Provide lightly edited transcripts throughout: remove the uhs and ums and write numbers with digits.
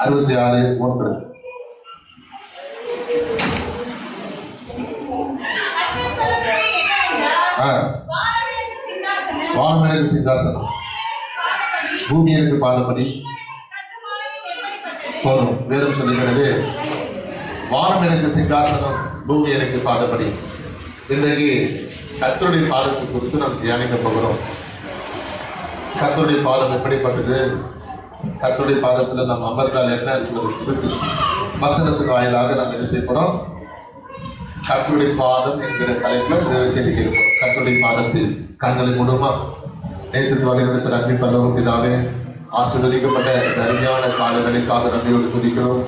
66:1. வானம் எனக்கு சிங்காசனம், பூமி எனக்கு பாதப்படி. போதும். வேதம் சொல்லுகிறது, வானம் எனக்கு சிங்காசனம், பூமி எனக்கு பாதப்படி. இன்றைக்கு கர்த்தருடைய பாதத்தை குறித்து நாம் தியானிக்க போகிறோம். கர்த்தருடைய பாதம் எப்படிப்பட்டது, கர்த்தருடைய பாதத்தில் நாம் அமர்ந்தால் என்ன என்பது குறித்து வசனத்துக்கு வாயிலாக நாம் என்ன செய்யப்போம். கர்த்தருடைய பாதம் என்கிற தலைப்பில் தேவை செய்து கேட்போம். கர்த்தருடைய பாதத்தில் கண்களை மூடுமா. நேசத்து வழிநடத்த நன்றி பல்லவ பிதாவே, ஆசீர்வதிக்கப்பட்ட அருமையான காலங்களுக்காக நன்றியோடு துதிக்கிறோம்.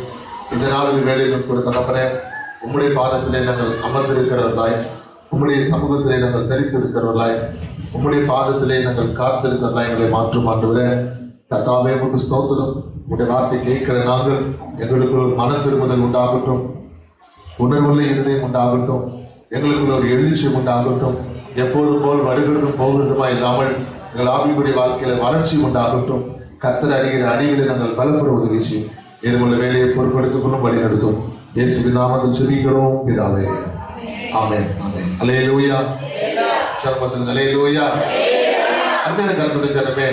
இந்த நாளில் வேலையிலும் கூட தகப்பனே, உம்முடைய பாதத்திலே நாங்கள் அமர்ந்திருக்கிறவர்களாய், உம்முடைய சமூகத்திலே நாங்கள் தரித்திருக்கிறவர்களாய், உம்முடைய பாதத்திலே நாங்கள் காத்திருக்கிறவர்களாய் எங்களை மாற்றும் ஆண்டவரே. கர்த்தாவே உங்களுக்கு ஸ்தோத்திரம். உங்களுடைய வார்த்தை கேட்கிற நாங்கள் எங்களுக்குள் ஒரு மன திரும்புதல் உண்டாகட்டும், உணர்வுள்ள இருதயம் உண்டாகட்டும், எங்களுக்குள்ள ஒரு எழுச்சி உண்டாகட்டும். எப்போதும் போல் வருகிறதும் போகிறதுமா இல்லாமல் எங்கள் ஆவிக்குரிய வாழ்க்கையில வளர்ச்சி உண்டாகட்டும். கர்த்தர் அறிகிற அறிவிலை நாங்கள் பலப்படுவது விஷயம் இதுமுள்ள வேலையை பொறுப்படுத்திக் கொள்ளும் வழி நடத்தும். இயேசுவின் நாமத்தில் ஜெபிக்கிறோம் பிதாவே, ஆமென். ஆமென். அல்லேலூயா. சொல்லுங்க அல்லேலூயா. அன்பான கர்த்தருடைய ஜனமே,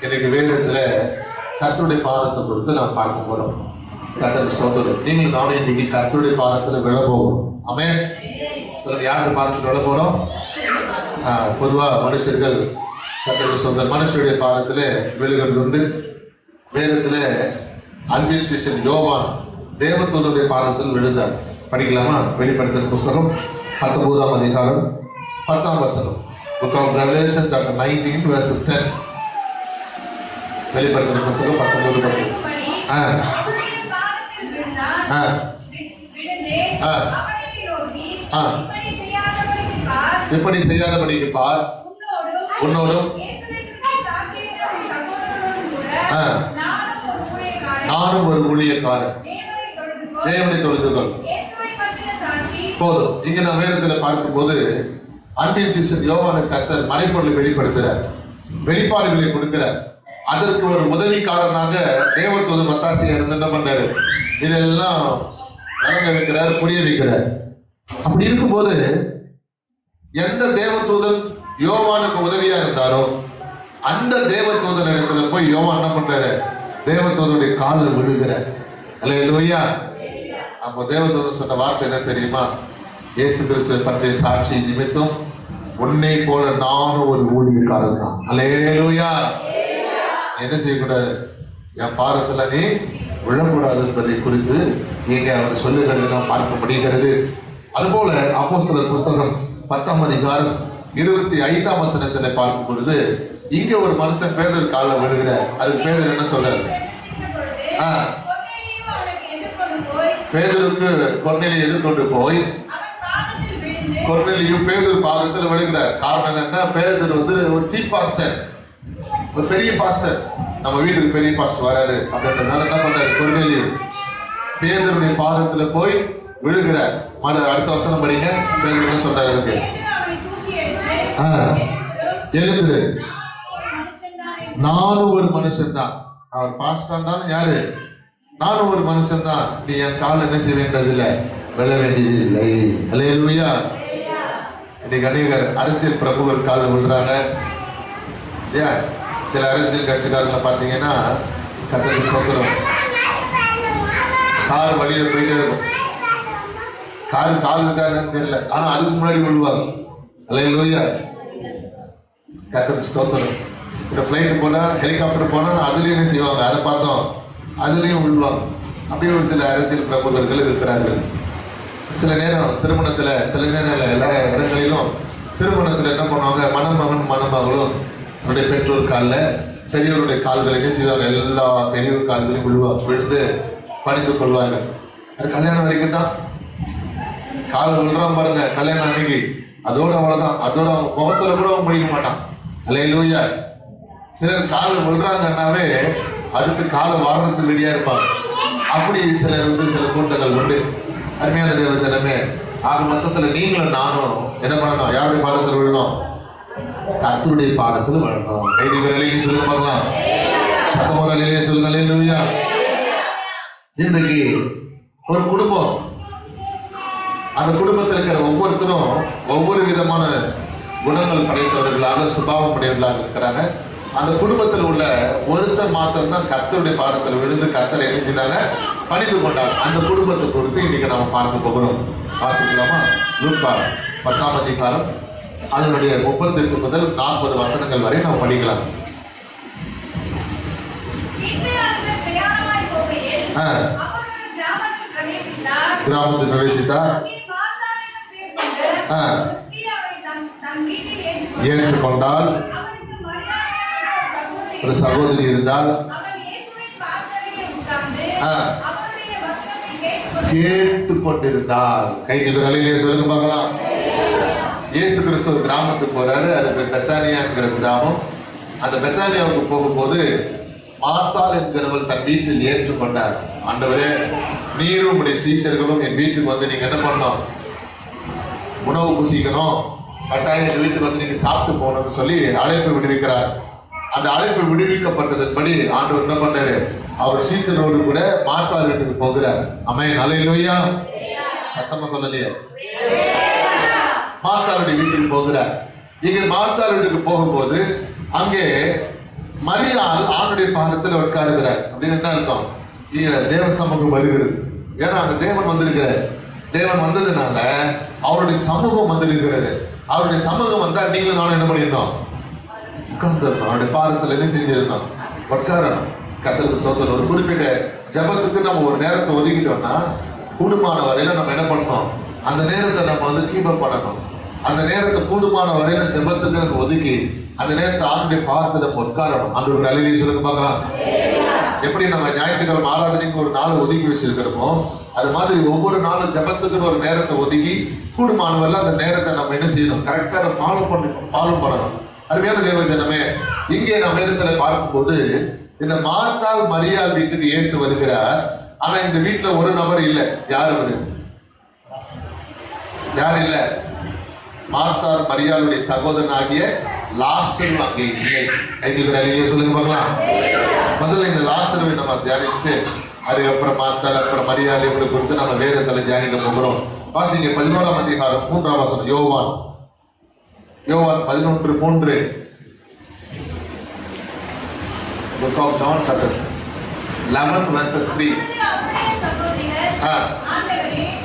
இன்னைக்கு வேதத்துல கர்த்தருடைய பாதத்தை குறித்து நாம் பார்க்க போறோம். கர்த்தர் சொல்றது, நீங்கள் நானும் இன்னைக்கு கர்த்தருடைய பாதத்துல விழ போகிறோம். ஆமென். சொல்லுங்க, யாருக்கு பாதத்தில் விழ போறோம்? பொதுவா மனுஷர்கள் கர்த்தருக்கு சொந்த மனுஷருடைய பாதத்துல விழுகிறது உண்டு. வேதத்துல அன்பின் சீசன் யோவான் தேவதூதருடைய பாதத்தில் விழுந்தார். படிக்கலாமா? வெளிப்படுத்தின புஸ்தகம் 19ஆம் அதிகாரம் 10ஆம் வசனம். Book of Revelation chapter 19 verses 10. வெளிப்படுத்தின புஸ்தகம் 19:10. இப்படி செய்யாதபடிக்கு பார், உன்னோடும் நானும் ஒரு ஊழியக்காரன், தேவனை தொழுதுகொள். போதும். இங்க நான் வேதத்துல பார்க்கும்போது அன்பின் சீசன் யோவானுக்கு கர்த்தர் மறைப்பொருளை வெளிப்படுத்துறார், வெளிப்பாடுகளை கொடுக்கிறார். அதற்கு ஒரு உதவிக்காரனாக தேவதூதன் மத்தாசியா இருந்து என்ன பண்றாரு, இதெல்லாம் வழங்க வைக்கிறார், புரிய வைக்கிறார். அப்படி இருக்கும்போது எந்த தேவதூதன் யோவானுக்கு உதவியா இருந்தாரோ அந்த தேவதூதன் இடத்துல போய் யோவான் என்ன பண்றாரு, தேவதூதனுடைய காலில் விழுகிறார். அல்லேலூயா. அப்போ தேவதூதன் சொன்ன வார்த்தை என்ன தெரியுமா? இயேசு கிறிஸ்துவை பற்றிய சாட்சி நிமித்தம் உன்னை போல நானும் ஒரு ஊழியக்காரன் தான். அல்லேலூயா. என்ன செய்யக்கூடாது, என் பாதத்துல நீ விழக்கூடாது என்பதை குறித்து இங்கே அவர் சொல்லுகிறது நாம் பார்க்க முடிகிறது. அதுபோல அப்போஸ்தலர் புஸ்தகம் 10ஆம் அதிகாரம் 25ஆம் வசனத்துல பார்க்கும் பொழுது இங்க ஒரு மனுஷன் பேதர் காலில் விழுகிறார். அதுக்கு பேதர் என்ன சொல்றாரு? பேதருக்கு கொர்நேலியை எதிர்கொண்டு போய் கொர்நேலியு பேதர் பாதத்தில் விழுகிறார். காரணம் என்ன? பேதர் ஒரு சீப் பாஸ்டர், ஒரு பெரிய பாஸ்டர். நம்ம வீட்டுக்கு பெரிய பாஸ்டர் வராரு அப்படின்றதுனால என்ன பண்றாரு, கொர்நேலியு பேதருடைய பாதத்துல போய் விழுகிறார். அடுத்த வசனம் படிங்க. பேதர் என்ன சொல்றாரு? எழுதுரு, நானும் ஒரு மனுஷன் தான். அவர் பாஸ்டர் தான். யாரு? நானும் ஒரு மனுஷன் தான். நீ என் கால் என்ன செய்ய வேண்டியதில்லை, விழ வேண்டியது இல்லை. அல்லேலூயா. இன்னைக்கு அநேகர் அரசியல் பிரமுகர் காலில் விழுறாங்க. சில அரசியல் கட்சிக்காரங்களை பார்த்தீங்கன்னா கர்த்தருக்கு ஸ்தோத்திரம், கால் வழியில போயிட்டே இருக்கும். கால் இருக்காங்கன்னு தெரியல, ஆனா அதுக்கு முன்னாடி விழுவாங்க. அல்லேலூயா. கர்த்தருக்கு ஸ்தோத்திரம். இந்த ஃப்ளைட்டு போனா, ஹெலிகாப்டர் போனா அதுலயும் என்ன செய்வாங்க, அதை பார்த்தோம், அதுலயும் விழுவாங்க. அப்படியே ஒரு சில அரசியல் பிரமுகர்கள் இருக்கிறார்கள். சில நேரம் திருமணத்துல, சில நேரம் எல்லா இடங்களிலும் திருமணத்துல என்ன பண்ணுவாங்க, மணமகன் மணமகளும் அவருடைய பெற்றோர் காலில், பெரியவருடைய கால்களை என்ன செய்வாங்க, எல்லா பெரியவர் கால்களையும் விழுந்து பணிந்து கொள்வாங்க. அது கல்யாணம் வரைக்கும் தான். கால் விழுறான் பாருங்க, கல்யாணம் அன்னைக்கு அதோட அவ்வளவுதான். அதோட அவங்க முகத்துல கூட அவங்க முடிக்க மாட்டான். அல்லேலூயா. சிலர் கால் விழுறாங்கன்னாவே அடுத்து காலை வாரத்துக்கு ரெடியா இருப்பாங்க. அப்படி சில கூட்டங்கள் உண்டு. அருமையான தேவ ஜனமே, ஆக மொத்தத்துல நீங்களும் நானும் என்ன பண்ணணும், யாருடைய பாதத்தில் விழணும்? கர்த்தருடைய பாதத்தில் விழணும். கைதிகளை சொல்லுங்க பார்க்கலாம். 19 சொல்லுங்க. அல்லேலூயா. இன்றைக்கு ஒரு குடும்பம், அந்த குடும்பத்தில் இருக்கிற ஒவ்வொருத்தரும் ஒவ்வொரு விதமான குணங்கள் படைத்தவர்களாக, சுபாவம் படைத்தவர்களாக இருக்கிறாங்க. அந்த குடும்பத்தில் உள்ள ஒருத்தர் மாத்திரம் தான் கர்த்தருடைய பாதத்தில் விழுந்து கர்த்தரை என்ன செய்தாங்க, பணிந்து கொண்டார். அந்த குடும்பத்தை பொறுத்து இன்னைக்கு நாம பார்க்க போகிறோம். வாசிக்கலாமா? லூக்கா 10ஆம் அதிகாரம் அதனுடைய 38 முதல் 40 வசனங்கள் வரை நாம் படிக்கலாம். கிராமத்தில் பிரவேசித்தார். ஏற்றுக்கொண்டால் ஒரு சகோதரி இருந்தால் கேட்டுக்கொண்டிருந்தார். கைதிகளிலே சொல்லுங்க பார்க்கலாம். இயேசு கிறிஸ்து கிராமத்துக்கு போறாரு. அது பெத்தானியா என்கிற கிராமம். அந்த பெத்தானியாவுக்கு போகும்போது மார்த்தாள் என்கிறவள் தன் வீட்டில் ஏற்றுக்கொண்டார். ஆண்டவரே, நீரும் உங்களுடைய சீஷர்களும் என் வீட்டுக்கு வந்து நீங்க என்ன பண்ணணும், உணவு புசிக்கணும், கட்டாயம் என் வீட்டுக்கு வந்து நீங்க சாப்பிட்டு போகணும்னு சொல்லி அழைப்பு விடுவிக்கிறார். அந்த அழைப்பு விடுவிக்கப்பட்டதன்படி ஆண்டவர் என்ன பண்ணாரு, அவர் சீஷரோடு கூட மார்த்தாள் வீட்டுக்கு போகிறார். ஆமென், அல்லேலூயா. சத்தமா சொல்லலையே. மார்த்தாளுடைய வீட்டுக்கு போகிறார். இங்க மார்த்தாள் வீட்டுக்கு போகும்போது அங்கே மரியாள் ஆண்டுடைய பாதத்தில் உட்காருகிறார். அப்படின்னு என்ன அர்த்தம்? இங்க தேவ சமூகம் வருகிறது. ஏன்னா அந்த தேவன் வந்திருக்கிறார். தேவன் வந்ததுனால அவருடைய சமூகம் வந்திருக்கிறது. அவருடைய சமூகம் வந்தா நீங்களும் நானும் என்ன பண்ணிடணும், உட்கார்ந்துடணும். அவருடைய பாதத்தில் என்ன செஞ்சிடணும், உட்காரணும். கர்த்தருக்கு ஸ்தோத்திரம். ஒரு குறிப்பிட்ட ஜபத்துக்கு நம்ம ஒரு நேரத்தை ஒதுக்கிட்டோம்னா கூடுமான வரையில நம்ம என்ன பண்ணணும், அந்த நேரத்தை நம்ம வந்து கீப் பண்ணணும். அந்த நேரத்தை கூடுமான வரையில ஜபத்துக்கு நம்ம ஒதுக்கி அந்த நேரத்தை ஆண்டுடைய பாதத்தில் நம்ம உட்காரணும். ஆண்டு அலையிலேயே சொல்லுங்க பார்க்கலாம். எப்படி நம்ம ஞாயிற்றுக்கிழமை ஆராதனைக்கு ஒரு நாள் ஒதுக்கி வச்சிருக்கிறோமோ அது மாதிரி ஒவ்வொரு நாளும் ஜபத்துக்குன்னு ஒரு நேரத்தை ஒதுக்கி கூடுமானவர்கள் அந்த நேரத்தை நம்ம என்ன செய்யணும், கரெக்டாக ஃபாலோ பண்ணணும். அருமையான தேவ ஜனமே, இங்கே நம்ம நேரத்தில் பார்க்கும்போது இந்த மார்த்தாள் மரியாள் வீட்டுக்கு இயேசு வருகிறார். ஆனா இந்த வீட்டுல ஒரு நபர் இல்லை. யார் அவரு? யார் இல்ல? மார்த்தாள் மரியாளுடைய சகோதரன் ஆகிய லாசரு அங்கே இல்லை. கைதிகளை சொல்லுங்க பார்க்கலாம். முதல்ல இந்த லாசருவை நம்ம தியானிச்சுட்டு அதுக்கப்புறம் மார்த்தாள் அப்புறம் மரியாதை குறித்து நம்ம வேதத்தில் தியானிக்க போகிறோம். வாசிங்க 11ஆம் அதிகாரம் 3ஆம் வசனம். யோவான் 11:3. Book of John chapter 11 verses 3.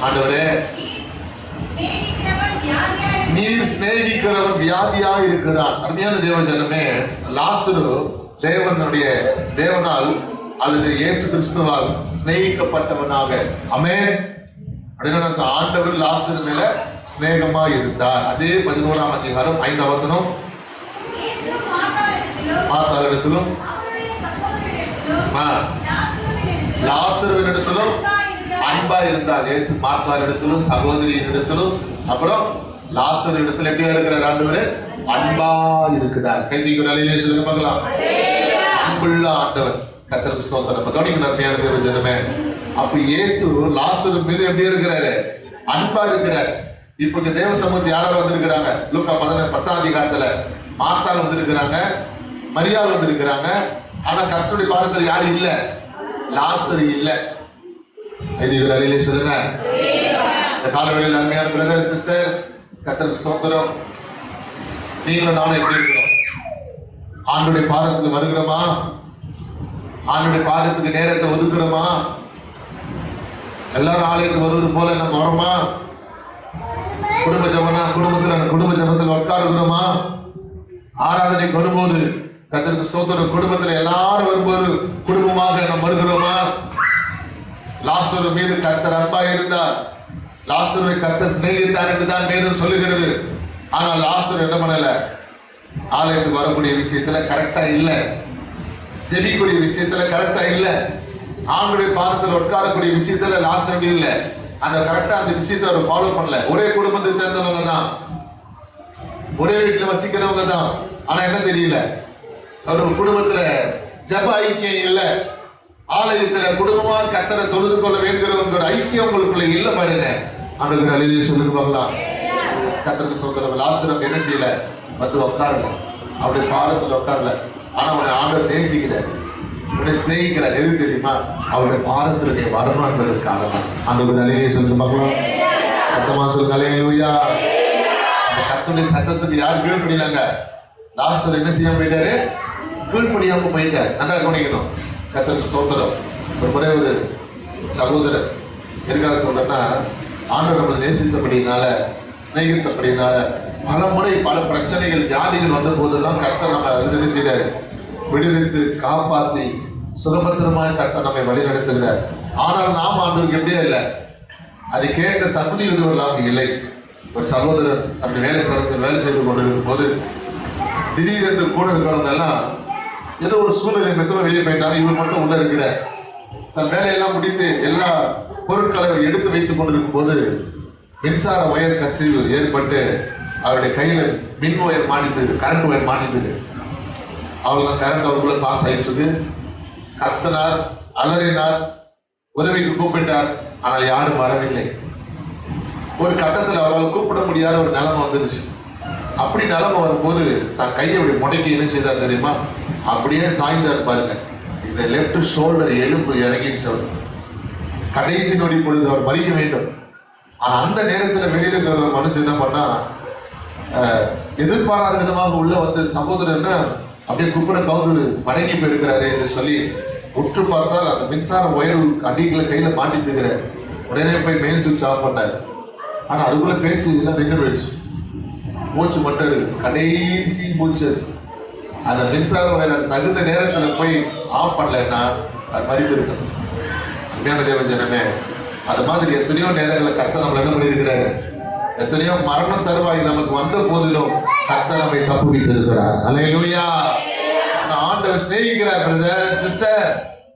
ஆண்டவரே, நீர் சிநேகிக்கிறவன் வியாதியா இருக்கிறான். அருமையான தேவ ஜனமே, லாசரு தேவனால் அல்லது இயேசு கிறிஸ்துவால் சிநேகிக்கப்பட்டவனாக, ஆமென், அப்படின்னா ஆண்டவர் லாசரு மேல சிநேகமா இருந்தார். அதே 11ஆம் அதிகாரம் 5ஆம் வசனம். மார்த்தாளிடத்திலும் லாசருவினிடத்திலும் அன்பா இருந்தார். இயேசு மார்த்தாளிடத்திலும் சகோதரியினிடத்திலும் அப்புறம் லாசரு இடத்துல எப்படி இருக்கிறார், ஆண்டவர் அன்பா இருக்குதார். கைதிக்கு நிலையிலே சொல்லுங்க பார்க்கலாம். அன்புள்ள ஆண்டவர். கர்த்தருக்கு ஸ்தோத்திரம். நம்ம கவனிக்கணும் அருமையான தேவ ஜனமே. அப்ப இயேசு லாசரு மீது எப்படி இருக்கிறாரு, அன்பா இருக்கிறார். இப்ப இந்த தேவ சமூகத்தில் யாராவது வந்திருக்கிறாங்க. லூக்கா 10ஆம் அதிகாரத்துல மார்த்தாள் வந்திருக்கிறாங்க, மரியாள் வந்திருக்கிறாங்க. ஆனா கர்த்தருடைய பாதத்தில் யாரும் இல்ல, லாசரு இல்ல. கைதிகளை சொல்லுங்க. இந்த காலவெளியில் அருமையான பிரதர் சிஸ்டர், கர்த்தருக்கு ஸ்தோத்திரம். நீங்களும் நானும் எப்படி இருக்கிறோம்? ஆண்டுடைய பாதத்துக்கு வருகிறோமா? ஆண்டுடைய பாதத்துக்கு நேரத்தை ஒதுக்குறோமா? எல்லாரும் ஆலயத்துக்கு வருவது போல நம்ம வரோமா? குடும்ப ஜபத்தில் உட்காருகிறோமா? ஆராதனைக்கு வரும்போது கர்த்தருக்கு ஸ்தோத்திரம், குடும்பத்துல எல்லாரும் வரும்போது குடும்பமாக நம்ம வருகிறோமா? லாசரு மீது கர்த்தர் அன்பா இருந்தார். லாசருவை கர்த்தர் சிநேகித்தார் என்று தான் மேலும் சொல்லுகிறது. ஆனால் லாசரு என்ன பண்ணல, ஆலயத்துக்கு வரக்கூடிய விஷயத்துல கரெக்டா இல்ல, ஜெபிக்கூடிய விஷயத்துல கரெக்டா இல்ல, ஆண்டுடைய பாதத்தில் உட்காரக்கூடிய விஷயத்துல லாசரு இல்ல. அந்த கரெக்டா அந்த விஷயத்தை அவர் ஃபாலோ பண்ணல. ஒரே குடும்பத்தை சேர்ந்தவங்க தான், ஒரே வீட்டுல வசிக்கிறவங்க தான். ஆனா என்ன தெரியல, ஒரு குடும்பத்துல ஜப ஐக்கியம் இல்ல, ஆலயத்துல குடும்பமா கர்த்தரை தொழுது கொள்ள வேண்டிய ஒரு ஐக்கியம் உங்களுக்குள்ள இல்ல பாருங்க. ஆண்டவர் அழிலே சொல்லுங்க பார்க்கலாம். கர்த்தருக்கு சொல்ற லாசரு என்ன செய்யல, வந்து உட்காரல, அவருடைய பாதத்துல உட்காரல. ஆனா அவனை ஆண்டவர் நேசிக்கிறார். உன்னை சிநேகிக்கிறார். எது தெரியுமா? அவருடைய பாதத்திலே வரணும் என்பதற்காக தான். ஆண்டவர் அலையிலே சொல்லுங்க பார்க்கலாம். சத்தமா சொல்லுங்க அல்லேலூயா. கர்த்தருடைய சத்தத்துக்கு யார் கீழ்ப்படினாங்க? லாசர் என்ன செய்யாம போயிட்டாரு? கீழ்ப்படியாம போயிட்டார். நல்லா கவனிக்கணும். கர்த்தருக்கு ஸ்தோத்திரம். ஒரு முறை ஒரு சகோதரர், எதுக்காக சொல்றேன்னா, ஆண்டவர் நம்மளை நேசித்தபடினால, சிநேகித்தபடினால பல முறை பல பிரச்சனைகள் வியாதிகள் வந்த போதெல்லாம் கர்த்தர் நம்ம என்ன செய்யறாரு? விடுவித்து காப்பாற்றி சுகபத்திரமாக கர்த்தர் நம்மை வழி நடத்துகிறார். ஆனால் நாம் ஆண்டவருக்கு எப்படியே இல்லை, அதை கேட்ட தகுதியுடையவர்களாக இல்லை. ஒரு சகோதரர் அப்படி வேலை ஸ்தலத்தில் வேலை செய்து கொண்டிருக்கும் போது திடீரென்று கூட இருக்கிறவங்க எல்லாம் ஏதோ ஒரு சூழ்நிலை மெத்தமாக வெளியே போயிட்டாங்க. இவர் மட்டும் உள்ள இருக்கிறார். தன் வேலையெல்லாம் முடித்து எல்லா பொருட்களை எடுத்து வைத்துக் கொண்டிருக்கும் போது மின்சார ஒயர் கசிவு ஏற்பட்டு அவருடைய கையில மின் ஒயர் மாட்டிட்டது, கரண்ட் ஒயர் மாட்டிட்டது. அவர்கள் கரண்ட் அவருக்குள்ள பாஸ் ஆயிடுச்சு. கத்தினார், அலறினார், உதவிக்கு கூப்பிட்டார். ஆனால் யாரும் வரவில்லை. ஒரு கட்டத்தில் அவரால் கூப்பிட முடியாத ஒரு நிலைமை வந்துருச்சு. அப்படி நிலைமை வரும்போது தான் கையை அப்படி முடக்கி என்ன செய்தார் தெரியுமா? அப்படியே சாய்ந்தார் பாருங்க. இந்த லெப்ட் ஷோல்டர் எலும்பு இறங்கிடுச்சு. கடைசி நொடி பொழுது அவர் மறிக்க வேண்டும். ஆனா அந்த நேரத்தில் வெளியில இருக்கிற ஒரு மனுஷன் என்ன பண்ணா, எதிர்பாராத விதமாக உள்ள வந்து சகோதரன்னா அப்படியே குப்பிட கவுந்து மடங்கி போயிருக்கிறாரு என்று சொல்லி உற்று பார்த்தால் அந்த மின்சார ஒயர் அடிகளை கையில மாட்டி போயிருக்கிறார். உடனே போய் மெயின் சுவிட்ச் ஆஃப் பண்ணார். ஆனா அதுக்குள்ள பேச்சு எல்லாம் நின்று போயிடுச்சு. மூச்சு மட்டும் இருக்கு, கடைசி மூச்சு. அந்த மின்சார ஒயர் தகுந்த நேரத்தில் போய் ஆஃப் பண்ணலன்னா அது மறித்து இருக்கணும். உண்மையான தேவன் ஜனமே, அது மாதிரி எத்தனையோ நேரங்களில் கர்த்தர் நம்மளை என்ன பண்ணியிருக்கிறாரு? எத்தனையோ மரணம் தருவாய் நமக்கு வந்த போதிலும் கர்த்தர் நம்மை தப்புவித்திருக்கிறார். அல்லேலூயா. ஆண்டவர் சிநேகிக்கிறார். பிரதர், சிஸ்டர்,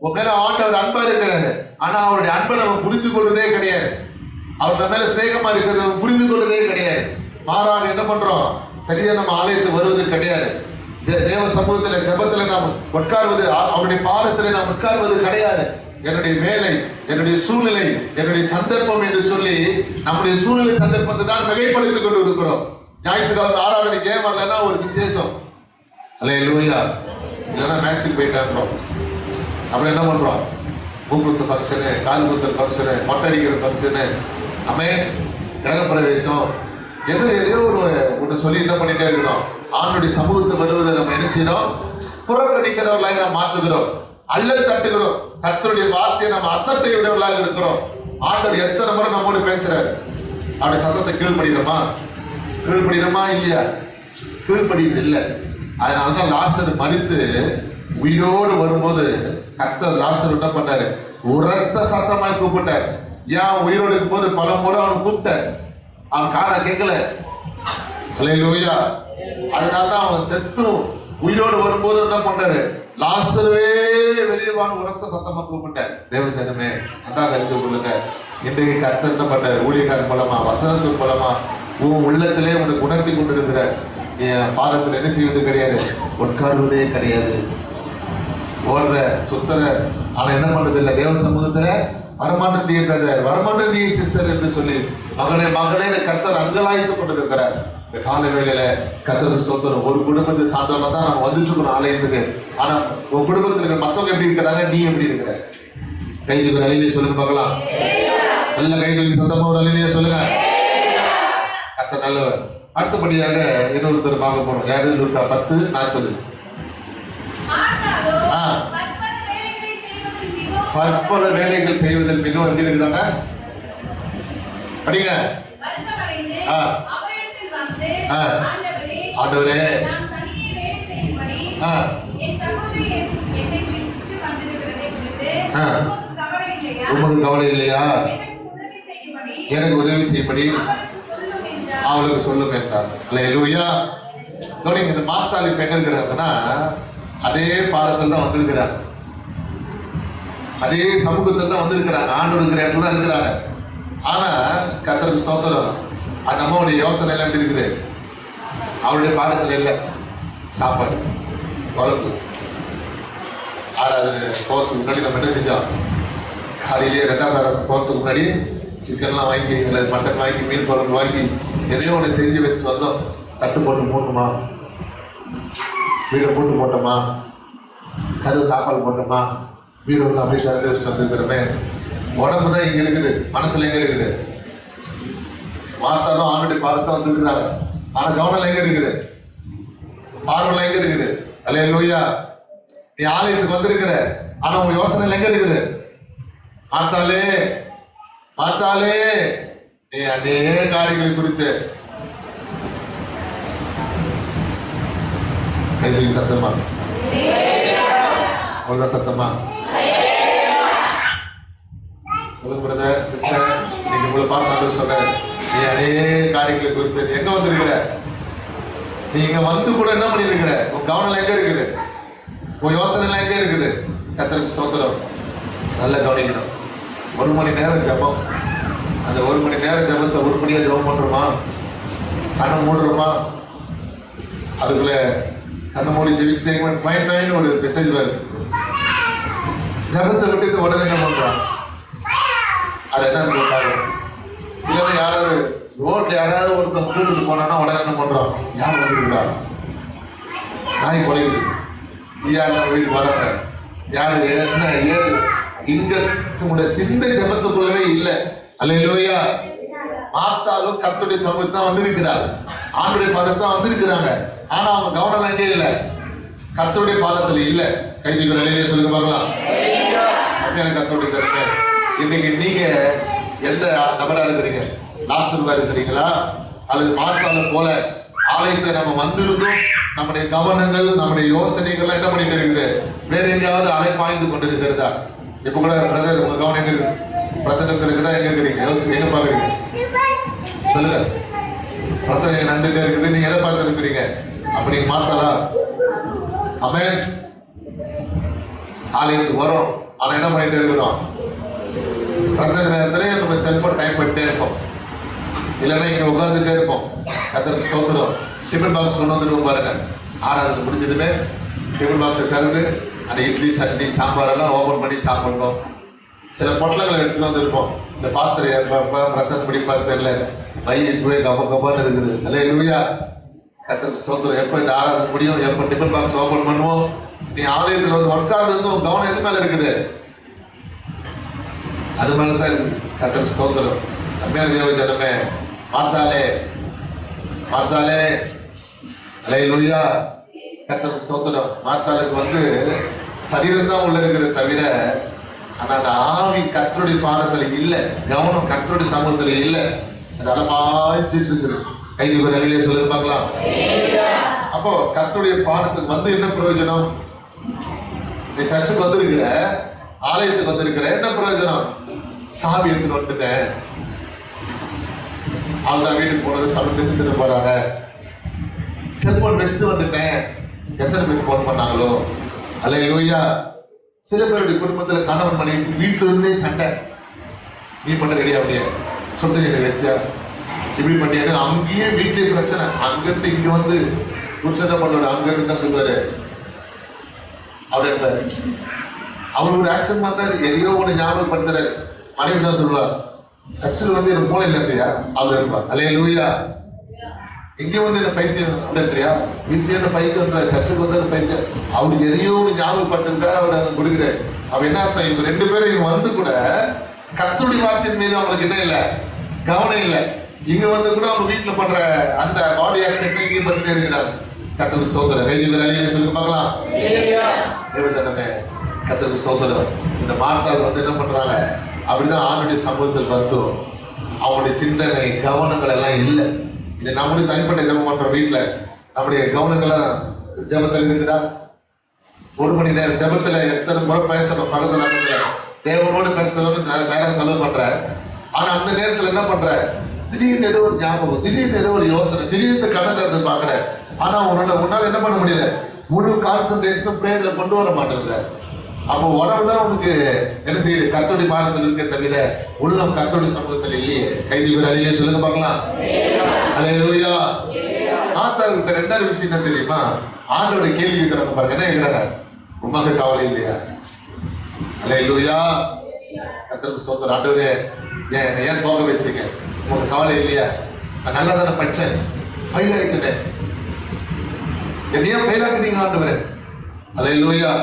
உன் மேல ஆண்டவர் அன்பா இருக்கிறாரு. ஆனா அவருடைய அன்பை நம்ம புரிந்து கொள்வதே கிடையாது. அவர் நம்ம மேல சிநேகமா இருக்கிறது நம்ம புரிந்து கொள்வதே கிடையாது. மாறாக என்ன பண்றோம்? சரியா நம்ம ஆலயத்துக்கு வருவது கிடையாது. தேவ சமூகத்துல ஜெபத்துல நாம் உட்கார்வது, அவருடைய பாதத்துல நாம் உட்கார்வது கிடையாது. என்னுடைய வேலை, என்னுடைய சூழ்நிலை, என்னுடைய சந்தர்ப்பம் என்று சொல்லி நம்முடைய சூழ்நிலை சந்தர்ப்பத்தை தான் மிகைப்படுத்திக் கொண்டு இருக்கிறோம். ஞாயிற்றுக்கிழமை ஆராதனைக்கு ஏன் வரலன்னா ஒரு விசேஷம். அல்லேலூயா. இல்லைன்னா மேக்ஸுக்கு போயிட்டான்றோம். அப்புறம் என்ன பண்றோம்? மூக்குத்து ஃபங்க்ஷனு, கால் குத்தல் ஃபங்க்ஷனு, மொட்டை அடிக்கிற ஃபங்க்ஷனு, அமே கிரகப்பிரவேசம், எதையோ ஒன்று சொல்லி என்ன பண்ணிட்டே இருக்கிறோம். ஆணுடைய சமூகத்தை வருவதை நம்ம என்ன செய்யறோம்? புறக்கணிக்கிறவர்களாக நாம் மாற்றுகிறோம், அல்லல் தட்டுகிறோம். கர்த்தருடைய வார்த்தையை நம்ம அசட்டை விடவர்களாக இருக்கிறோம். ஆண்டவர் எத்தனை முறை நம்மோடு பேசுறாரு. அவருடைய சத்தத்தை கீழ்படுகிறோமா? கீழ்படுகிறோமா இல்லையா? கீழ்படியது இல்லை. அதனாலதான் லாசர் மரித்து உயிரோடு வரும்போது கர்த்தர் லாசர் என்ன பண்ணாரு? உரத்த சத்தமாய் கூப்பிட்டார். ஏன் உயிரோடு இருக்கும் போது பல முறை அவன் கூப்பிட்டார், அவன் காதை கேட்கல. அல்லேலூயா. அதனாலதான் அவன் செத்தும் உயிரோடு வரும்போது என்ன பண்ணாரு? லாசருவே வெளியவான உரத்த சத்தமா கூப்பிட்டார். தேவஜனமே, நன்றாக அறிந்து கொள்ளுங்க. இன்றைக்கு கர்த்தர் என்ன பண்ணார்? ஊழியக்காரன் மூலமா, வசனத்தின் மூலமா உன் உள்ளத்திலே உனக்கு உணர்த்தி கொண்டிருக்கிற பாதத்தில் என்ன செய்வது கிடையாது? உட்கார்வதே கிடையாது. ஓடுற சுத்தர, ஆனா என்ன பண்றது இல்லை? தேவ சமூகத்துல வரமாட்டே பிரதர், வரமாட்டே சிஸ்டர் என்று சொல்லி மகனே மகளே கர்த்தர் அங்கலாய்த்து கொண்டிருக்கிறார். இந்த கால வேளையில கர்த்தர் சொந்தம் ஒரு குடும்பத்தை சார்ந்தவங்க தான் நம்ம வந்துட்டு இருக்கணும் ஆலயத்துக்கு. ஆனா உன் குடும்பத்தில் இருக்கிற மத்தவங்க எப்படி இருக்கிறாங்க, நீ எப்படி இருக்கிற? கைதுக்கு ஒரு அலையிலேயே சொல்லுங்க பார்க்கலாம். நல்ல கைதுக்கு சொந்தமா ஒரு அலையிலேயே சொல்லுங்க. கர்த்தர் நல்லவர். அடுத்தபடியாக இன்னொருத்தர் பார்க்க போனோம். யாரு? லூக்கா 10:40. பற்பல வேலைகள் செய்வதில் மிகவும் எப்படி இருக்கிறாங்க? படிங்க. ஆண்டவரே, உங்களுக்கு கவலை இல்லையா? எனக்கு உதவி செய்யும்படி அவளுக்கு சொல்லும் என்றார். அல்லேலூயா. இந்த மாத்தாள் இப்ப எங்க இருக்கிறாங்கன்னா அதே பாதத்தில் தான் வந்திருக்கிறாங்க, அதே சமூகத்தில் தான் வந்திருக்கிறாங்க, ஆண்டு இருக்கிற இடத்துல தான் இருக்கிறாங்க. ஆனா கர்த்தருக்கு ஸ்தோத்திரம், அந்த அம்மாவுடைய யோசனை எல்லாம் எப்படி இருக்குது? அவருடைய பாதத்தில் இல்லை. சாப்பாடு, குழம்பு, ஆறாவது போகிறதுக்கு முன்னாடி நம்ம என்ன செஞ்சோம்? காலையிலேயே 2வது போகிறதுக்கு முன்னாடி சிக்கன்லாம் வாங்கி, இல்லை மட்டன் வாங்கி, மீன் குழம்பு வாங்கி எதையோ ஒன்று செஞ்சு வச்சுட்டு வந்தோம். தட்டு போட்டு போட்டோமா, வீடை போட்டு போட்டோமா, கதவு தாப்பால் போட்டோமா, வீடு அப்படியே திறந்து வச்சுட்டு வந்துருக்கிறோமே. உடம்பு தான் இங்க இருக்குது, மனசுல எங்க இருக்குது? வார்த்தாலும் ஆண்டுடைய பாதத்தான் வந்துருக்குறாங்க. ஆனா கவனம் எங்க இருக்குது? பார்வைலாம் எங்க இருக்குது? அல்லேலூயா. நீ ஆலயத்துக்கு வந்திருக்கிற, ஆனா உங்க யோசனை எங்க இருக்குது? பார்த்தாலே நீ அநேக காரியங்களை குறித்து சத்தமா அவ்வளவுதான் சத்தமா சொல்லுங்க பிரதர் சிஸ்டர். நீங்க உங்களை பார்த்து சொல்ற, நீ அநேக காரியங்களை குறித்து நீ எங்க வந்திருக்கிற? நீ இங்க வந்து கூட என்ன பண்ணிருக்கிற? உன் கவனம் எங்க இருக்குது? உன் யோசனை எங்க இருக்குது? கர்த்தருக்கு ஸ்தோத்திரம். நல்லா கவனிக்கணும். 1 மணி நேரம் ஜபம். அந்த 1 மணி நேரம் ஜபத்தை 1 மணியா ஜபம் பண்றோமா? கண்ணை மூடுறோமா? அதுக்குள்ள கண்ணை மூடி ஜெபிச்சு ஒரு மெசேஜ் வருது. ஜபத்தை விட்டுட்டு உடனே என்ன பண்றோம்? அது என்னன்னு கேட்டாங்க. இல்லைன்னா யாராவது ரோட்ல யாராவது ஒருத்தன் கூட்டுட்டு போனான்னா உடனே என்ன பண்றோம்? யார் வந்துருக்கா? நாய் குலையுது, யார் வீடு வராங்க, யாரு என்ன ஏது? இங்க சிந்தை ஜபத்துக்குள்ளவே இல்லை. அல்லேலூயா. பார்த்தாலும் கர்த்தருடைய சமூகத்தை தான் வந்திருக்கிறார், ஆண்டுடைய பாதத்தான் வந்திருக்கிறாங்க. ஆனா அவங்க கவனம் எங்கே இல்லை? கர்த்தருடைய பாதத்துல இல்லை. கைதிகள் நிலையிலே சொல்லுங்க பார்க்கலாம். கர்த்தருடைய தரிசனம். இன்னைக்கு நீங்க எந்த நபரா இருக்கிறீங்க? லாசருவா இருக்கிறீங்களா? அல்லது மார்த்தால போல ஆலயத்தை நம்ம வந்திருந்தோம், நம்முடைய கவனங்கள் நம்முடைய யோசனைகள்லாம் என்ன பண்ணிட்டு இருக்குது? வேற எங்கேயாவது அலைப்பாய்ந்து கொண்டு இருக்கிறதா? இப்ப கூட பிரதர் உங்க கவனம் எங்க இருக்கு? பிரசங்கத்தில் இருக்குதா? எங்க இருக்கிறீங்க? எங்க பாக்குறீங்க? சொல்லுங்க. பிரசங்க நண்டுட்டே இருக்குது, நீங்க எதை பார்த்து இருக்கிறீங்க? அப்படி நீங்க மாத்தாளா? ஆமென். ஆலயத்துக்கு வரோம், ஆனா என்ன பண்ணிட்டு இருக்கிறோம்? பிரசங்க நேரத்துல நம்ம செல்போன் டைப் பண்ணிட்டே இருப்போம், இல்லைன்னா இங்க உட்காந்துட்டே இருப்போம். கர்த்தருக்கு ஸ்தோத்திரம். டிஃபன் பாக்ஸ் கொண்டு வந்துருவோம் பாருங்க. ஆறாவது முடிஞ்சதுமே டிஃபன் பாக்ஸை திறந்து அந்த இட்லி சட்னி சாம்பார் எல்லாம் ஓபன் பண்ணி சாப்பிடணும். சில பொட்டலங்களை எடுத்துட்டு வந்துருப்போம். இந்த பாஸ்டர் பிரசங்கம் பிடிப்பாரு தெரியல, வயிறு கப்பான்னு இருக்குது. அல்லேலூயா. கர்த்தருக்கு ஸ்தோத்திரம். எப்போ இந்த ஆறாவது முடியும், எப்போ டிஃபன் பாக்ஸ் ஓபன் பண்ணுவோம்? நீ ஆலயத்தில் வந்து ஒர்க் ஆகுறது உன் கவனம் எது மேல இருக்குது? அது மேலதான் இருக்குது. கர்த்தருக்கு ஸ்தோத்திரம். அருமையான தேவ ஜனமே, பார்த்தாலே அல்லேலூயா. கர்த்தருக்கு ஸ்தோத்திரம். மார்த்தாளுக்கு வந்து சரீரம் தான் உள்ள இருக்கிறது தவிர, ஆனா அந்த ஆவி கர்த்தருடைய பாதத்துல இல்லை, கவனம் கர்த்தருடைய சமூகத்துல இல்லை. அது அலமாய்ச்சிட்டு இருக்குது. கைது நிலையிலே சொல்லுங்க பார்க்கலாம். அப்போ கர்த்தருடைய பாதத்துக்கு வந்து என்ன பிரயோஜனம்? நீ சர்ச்சுக்கு வந்திருக்கிற, ஆலயத்துக்கு வந்திருக்கிற, என்ன பிரயோஜனம்? சாவி எடுத்துட்டு வந்துட்டேன், அவள்தான் வீட்டுக்கு போனது சமைத்து போறாங்க. செல்போன் வச்சுட்டு வந்துட்டேன். எத்தனை பேர் போன் பண்ணாங்களோ? அல்லேலூயா. சில பேருடைய குடும்பத்துல கணவன் மனைவி வீட்டுல இருந்தே சண்டை. நீ பண்ண ரெடியா அப்படியே சொந்த நீ வச்சா இப்படி பண்ணியா? அங்கேயே வீட்லயே பிரச்சனை. அங்கிருந்து இங்க வந்து புருஷன் பண்ணுவாரு, அங்க இருந்து தான் சொல்லுவாரு. அவர் அவர் ஒரு ஆக்ஷன் பண்றாரு, எதையோ ஒண்ணு ஞாபகப்படுத்துறாரு. மனைவி தான் சொல்லுவா, சர்ச்சில் வந்து எனக்கு மூளை இல்லையா? அவர் இருப்பா. அல்லேலூயா. இங்கே வந்து என்ன பைத்தியம் அப்படின்றியா? வீட்டுல என்ன பைத்தியம்? சர்ச்சுக்கு வந்து பைத்தியம். அவருக்கு எதையோ ஞாபகப்படுத்துறதா அவரை கொடுக்குறாரு. அவ என்ன அர்த்தம்? இவங்க 2 பேரும் இங்க வந்து கூட கர்த்தருடைய வார்த்தையின் மீது அவங்களுக்கு என்ன இல்லை? கவனம் இல்லை. இங்க வந்து கூட அவங்க வீட்டுல பண்ற அந்த பாடி ஆக்ஷன் இங்கே பண்ணிட்டே இருக்கிறாங்க. கர்த்தருக்கு ஸ்தோத்திரம். கைதிகள் அழிய சொல்லுங்க பார்க்கலாம். தேவஜனமே, கர்த்தருக்கு ஸ்தோத்திரம். இந்த மார்த்தாள் வந்து என்ன பண்றாங்க? அப்படிதான் ஆண்டுடைய சமூகத்தில் வந்து அவங்களுடைய சிந்தனை கவனங்கள் எல்லாம் இல்லை. இது நம்முடைய தனிப்பட்ட ஜபம் பண்ற வீட்டுல நம்முடைய கவனங்கள்லாம் ஜபத்தில் இருக்குதா? 1 மணி நேரம் ஜபத்துல எத்தனை முறை பேசணும்? பக்கத்துல தேவனோடு பேசணும்னு நேரம் செலவு பண்ற. ஆனா அந்த நேரத்துல என்ன பண்ற? திடீர்னு ஏதோ ஒரு ஞாபகம், திடீர்னு ஏதோ ஒரு யோசனை, திடீர்னு கண்ணை திறந்து பாக்குற. ஆனா உன்னால என்ன பண்ண முடியல? முழு கான்சன்ட்ரேஷன் பிரேயர்ல கொண்டு வர மாட்டேங்கிற. அப்போ உடம்புதான் உனக்கு என்ன செய்யுது? கர்த்தருடைய பாதத்தில் இருக்க தவிர உள்ளம் கர்த்தருடைய சமூகத்தில் இல்லையே. கைதிகள் அழிய சொல்லுங்க பார்க்கலாம். அல்லேலூயா. ஆத்தாளுக்கு 2வது விஷயம் என்ன தெரியுமா? ஆண்டோட கேள்வி இருக்கிறாங்க பாருங்க. என்ன இருக்கிறாங்க? உமக்கு கவலை இல்லையா? அல்லேலூயா. கர்த்தருக்கு ஸ்தோத்திரம். ஆண்டவரே, ஏன் தோக வச்சீங்க? உங்களுக்கு கவலை இல்லையா? நான் நல்லா தானே படிச்சேன், ஃபெயில் ஆகிட்டேன், என்னையா ஃபெயில் ஆகிட்டீங்க ஆண்டவரே? அல்லேலூயா.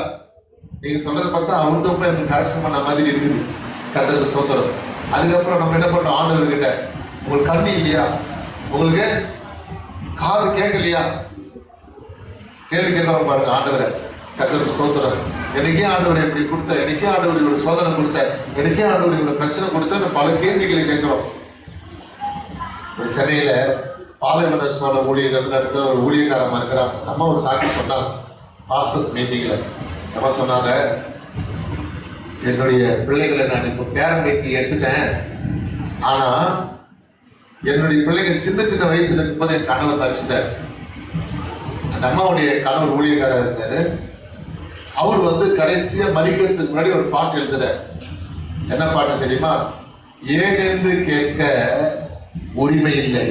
நீங்க சொல்றதை பார்த்தா அவர்தான் போய் அந்த கரெக்ஷன் பண்ண மாதிரி இருக்குது. கர்த்தருக்கு ஸ்தோத்திரம். அதுக்கப்புறம் நம்ம என்ன பண்றோம், ஆண்டவர்கிட்ட உங்களுக்கு கண்ணு இல்லையா, உங்களுக்கு காது கேட்கலையா, கேள்வி கேட்கறோம் பாருங்க ஆண்டவரை. கர்த்தருக்கு ஸ்தோத்திரம். எனக்கே ஆண்டவர் எப்படி கொடுத்த, எனக்கே ஆண்டவர் இவ்வளவு சோதனை கொடுத்த, எனக்கே ஆண்டவர் இவ்வளவு பிரச்சனை கொடுத்த பல கேள்விகளை கேட்கிறோம். சென்னையில பாலைவன சோழ ஊழியர்கள் நடத்த ஒரு ஊழியக்காரமா இருக்கிறாங்க. நம்ம ஒரு சாட்சி சொன்னாங்க பாஸ்டர்ஸ் மீட்டிங்ல. நம்ம சொன்னாங்க, என்னுடைய பிள்ளைகளை நான் இப்போ பேரன் பேத்தி எடுத்துட்டேன், ஆனா என்னுடைய பிள்ளைங்க சின்ன சின்ன வயசுல இருக்கும்போது என் கணவர் மறிச்சிட்டார். அந்த அம்மாவுடைய கணவர் ஊழியக்காரர் இருந்தாரு. அவர் கடைசியா மறிக்கிறதுக்கு முன்னாடி ஒரு பாட்டு எழுதுறார். என்ன பாட்டு தெரியுமா? ஏனென்று கேட்க உரிமை இல்லை,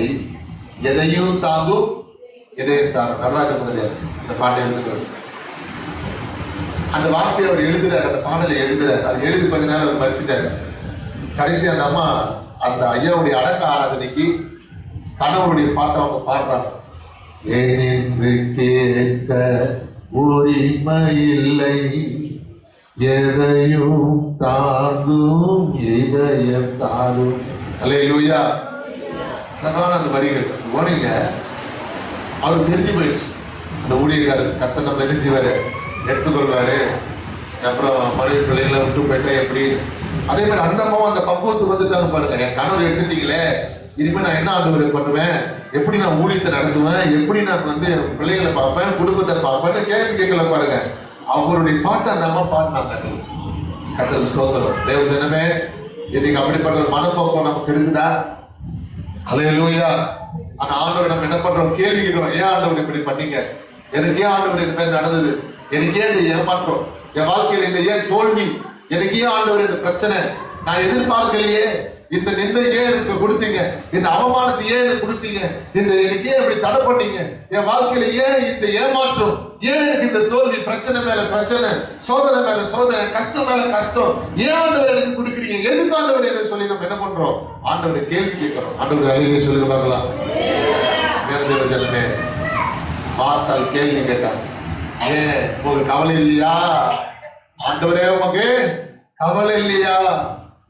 எதையும் தாங்கும் எதையும் தாங்கும். நடராஜ முதலியார் இந்த பாட்டை எழுதுகிறார். அந்த வார்த்தையை அவர் எழுதுறார், அந்த பாடலை எழுதுறார். அது எழுதி கொஞ்ச நேரம் அவர் மறிச்சிட்டார். கடைசி அந்த அம்மா அந்த ஐயாவுடைய அடக்க ஆராதனைக்கு கணவருடைய பாட்டை அவங்க பாடுறாங்க. ஏனென்று கேட்க உரிமை இல்லை, எதையும் தாங்கும் இதயம் தாரும். அல்லேலூயா. அந்த வரிகள் போனீங்க, அவருக்கு தெரிஞ்சு போயிடுச்சு. அந்த ஊழியக்காரர் கர்த்தர் நம்ம என்ன செய்வாரு, எடுத்துக்கொள்வாரு. அப்புறம் மனைவி பிள்ளைகளை விட்டு போயிட்டா எப்படி. அதே மாதிரி அந்த அம்மாவும் அந்த பக்குவத்துக்கு வந்துட்டாங்க பாருங்க. என் கணவர் எடுத்துட்டீங்களே, இனிமேல் நான் என்ன ஆண்டவர் பண்ணுவேன், எப்படி நான் ஊழியத்தை நடத்துவேன், எப்படி நான் என் பிள்ளைகளை பார்ப்பேன், குடும்பத்தை பார்ப்பேன்னு கேள்வி கேட்கல பாருங்க. அவருடைய பாட்டை அந்த அம்மா பாடினாங்க. கர்த்தருக்கு ஸ்தோத்திரம். தேவ ஜனமே, இன்னைக்கு அப்படிப்பட்ட ஒரு மனப்போக்கம் நமக்கு இருக்குதா? அல்லேலூயா. ஆனா ஆண்டவர் நம்ம என்ன பண்றோம், கேள்வி கேட்கிறோம். ஏன் ஆண்டவர் இப்படி பண்ணீங்க, எனக்கு ஏன் ஆண்டவர் இந்த மாதிரி நடந்தது, எனக்கு ஏன் இந்த ஏமாற்றம், என் வாழ்க்கையில இந்த ஏன் தோல்வி, எனக்கு ஏன் ஆண்டவர் இந்த பிரச்சனை, நான் எதிர்பார்க்கலையே, இந்த நிந்தை ஏன் எனக்கு கொடுத்தீங்க, இந்த அவமானத்தை ஏன் எனக்கு கொடுத்தீங்க, இந்த எனக்கு ஏன் இப்படி தடை பண்ணீங்க, என் வாழ்க்கையில ஏன் இந்த ஏமாற்றம், ஏன் எனக்கு இந்த தோல்வி, பிரச்சனை மேல பிரச்சனை, சோதனை மேல சோதனை, கஷ்டம் மேல கஷ்டம், ஏன் ஆண்டவர் எனக்கு கொடுக்குறீங்க, எதுக்கு ஆண்டவர் எனக்கு சொல்லி நம்ம என்ன பண்றோம், ஆண்டவரை கேள்வி கேட்கிறோம். ஆண்டவர் அழிவே சொல்லுங்க பார்க்கலாம். ஜனமே பார்த்தால் கேள்வி கேட்டாங்க, ஏன் உங்களுக்கு கவலை இல்லையா, ஆண்டவரே உமக்கு கவலை இல்லையா,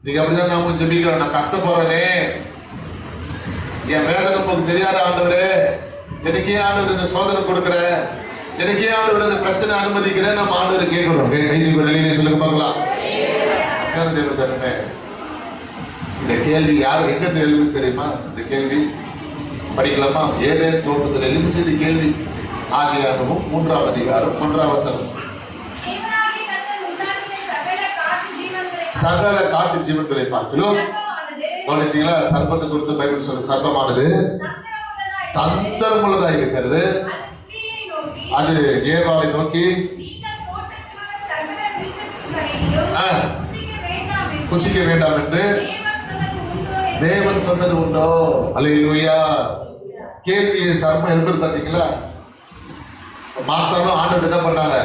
நீங்க அப்படிதான் நாம ஜெபிக்கிறோம். நான் கஷ்டப்படுறேனே, என் வேதனை உங்களுக்கு தெரியாத ஆண்டவரே, எனக்கு ஏன் ஆண்டவர் இந்த சோதனை கொடுக்குற, எனக்கு ஏன் ஆண்டவர் இந்த பிரச்சனை அனுமதிக்கிறேன், நம்ம ஆண்டவர் கேட்கிறோம். கைதிலே சொல்லுங்க பார்க்கலாம். இந்த கேள்வி யார் எங்க எழுதி தெரியுமா? இந்த கேள்வி படிக்கலாமா? ஏதேன் தோட்டத்தில் எழுமிச்சது கேள்வி. ஆதியாகமம் 3ஆம் அதிகாரம் 1ஆம் வசனம். சகல காட்டு ஜீவன்களை பார்க்கிறோம். கவனிச்சீங்களா? சர்ப்பத்தை குறித்து பைபிள் சொல்ல, சர்ப்பமானது தந்திரமுள்ளதாக இருக்கிறது. அது ஏவாளை நோக்கி புசிக்க வேண்டாம் என்று தேவன் சொன்னது உண்டோ? அல்லேலூயா. கேள்வியை சர்ப்பம் எழுப்பது பார்த்தீங்களா? மாத்தாலும் ஆண்டவர் என்ன பண்ணாங்க,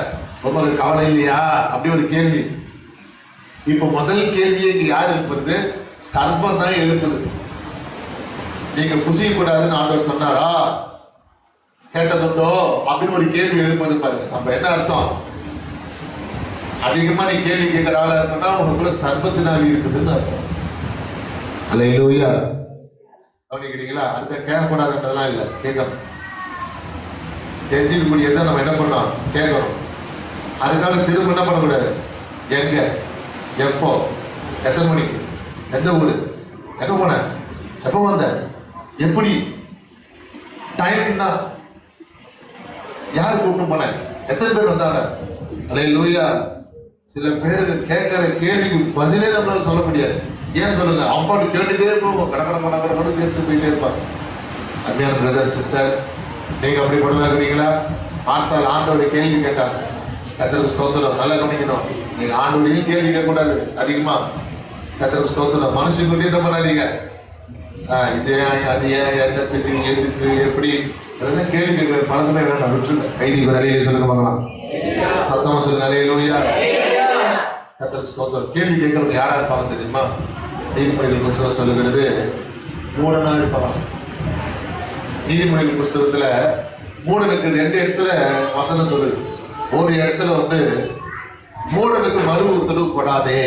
உங்களுக்கு கவலை இல்லையா, அப்படி ஒரு கேள்வி. இப்ப முதல் கேள்வியை இங்க யார் எழுப்புறது? சர்ப்பம் தான் எழுப்புது. நீங்க புசிக்க கூடாதுன்னு ஆண்டவர் சொன்னாரா, கேட்டதுண்டோ அப்படின்னு ஒரு கேள்வி எழுப்பது பாருங்க. அப்ப என்ன அர்த்தம்? அதிகமா நீ கேள்வி கேட்கிற ஆளா இருக்குன்னா உனக்குள்ள சர்ப்பத்தினாவி இருக்குதுன்னு அர்த்தம். அல்லேலூயா. கவனிக்கிறீங்களா? அடுத்த கேட்கக்கூடாதுன்றதெல்லாம் இல்லை, கேட்கணும். தெரிஞ்சுக்கக்கூடியதை நம்ம என்ன பண்ணோம், கேட்கணும். அதுக்காக திரும்ப என்ன பண்ணக்கூடாது, எங்க, எப்போ, எத்தனை மணிக்கு, எந்த ஊரு, எங்க போன, எப்போ வந்த, எப்படி, டைம்னா, யார் கூப்பிட்டு போன, எத்தனை பேர் வந்தாங்க. அல்லேலூயா. சில பேருக்கு கேட்கிற கேள்விக்கு பதிலே நம்மளால சொல்ல முடியாது. ஏன் சொல்லுங்க, அப்பாட்டு கேட்டுட்டே போவோம், கடற்கரை கேட்டு போயிட்டே இருப்பாங்க. அருமையான பிரதர் சிஸ்டர், நீங்க அப்படி பண்ணலாங்கிறீங்களா? பார்த்தால் ஆண்டவரை கேள்வி கேட்டாங்க. கர்த்தருக்கு ஸ்தோத்திரம். நல்லா கவனிக்கணும். நீங்க ஆண்டவரையும் கேள்வி கேட்கக்கூடாது அதிகமா. கர்த்தருக்கு ஸ்தோத்திரம். மனுஷங்க என்ன பண்ணாதீங்க, இது ஏன், அது ஏன், என்னத்துக்கு, எதுக்கு, எப்படி, அதெல்லாம் கேள்வி கேட்கிற பழக்கமே வேண்டாம், விட்டுருங்க. கைதிக்கு நிறைய சொல்லுங்க பார்க்கலாம். சத்தமா சொல்லுங்க. அல்லேலூயா. கர்த்தருக்கு ஸ்தோத்திரம். கேள்வி கேட்கறவங்க யாரா இருப்பாங்க தெரியுமா? நீதிமொழிகள் புத்தகம் சொல்லுகிறது, மூடனா இருப்பாங்க. நீதிமொழிகள் புத்தகத்துல மூடனுக்கு 2 இடத்துல வசனம் சொல்லுது. ஒரு இடத்துல மூடனுக்கு மறு உத்தரவு கொடாதே.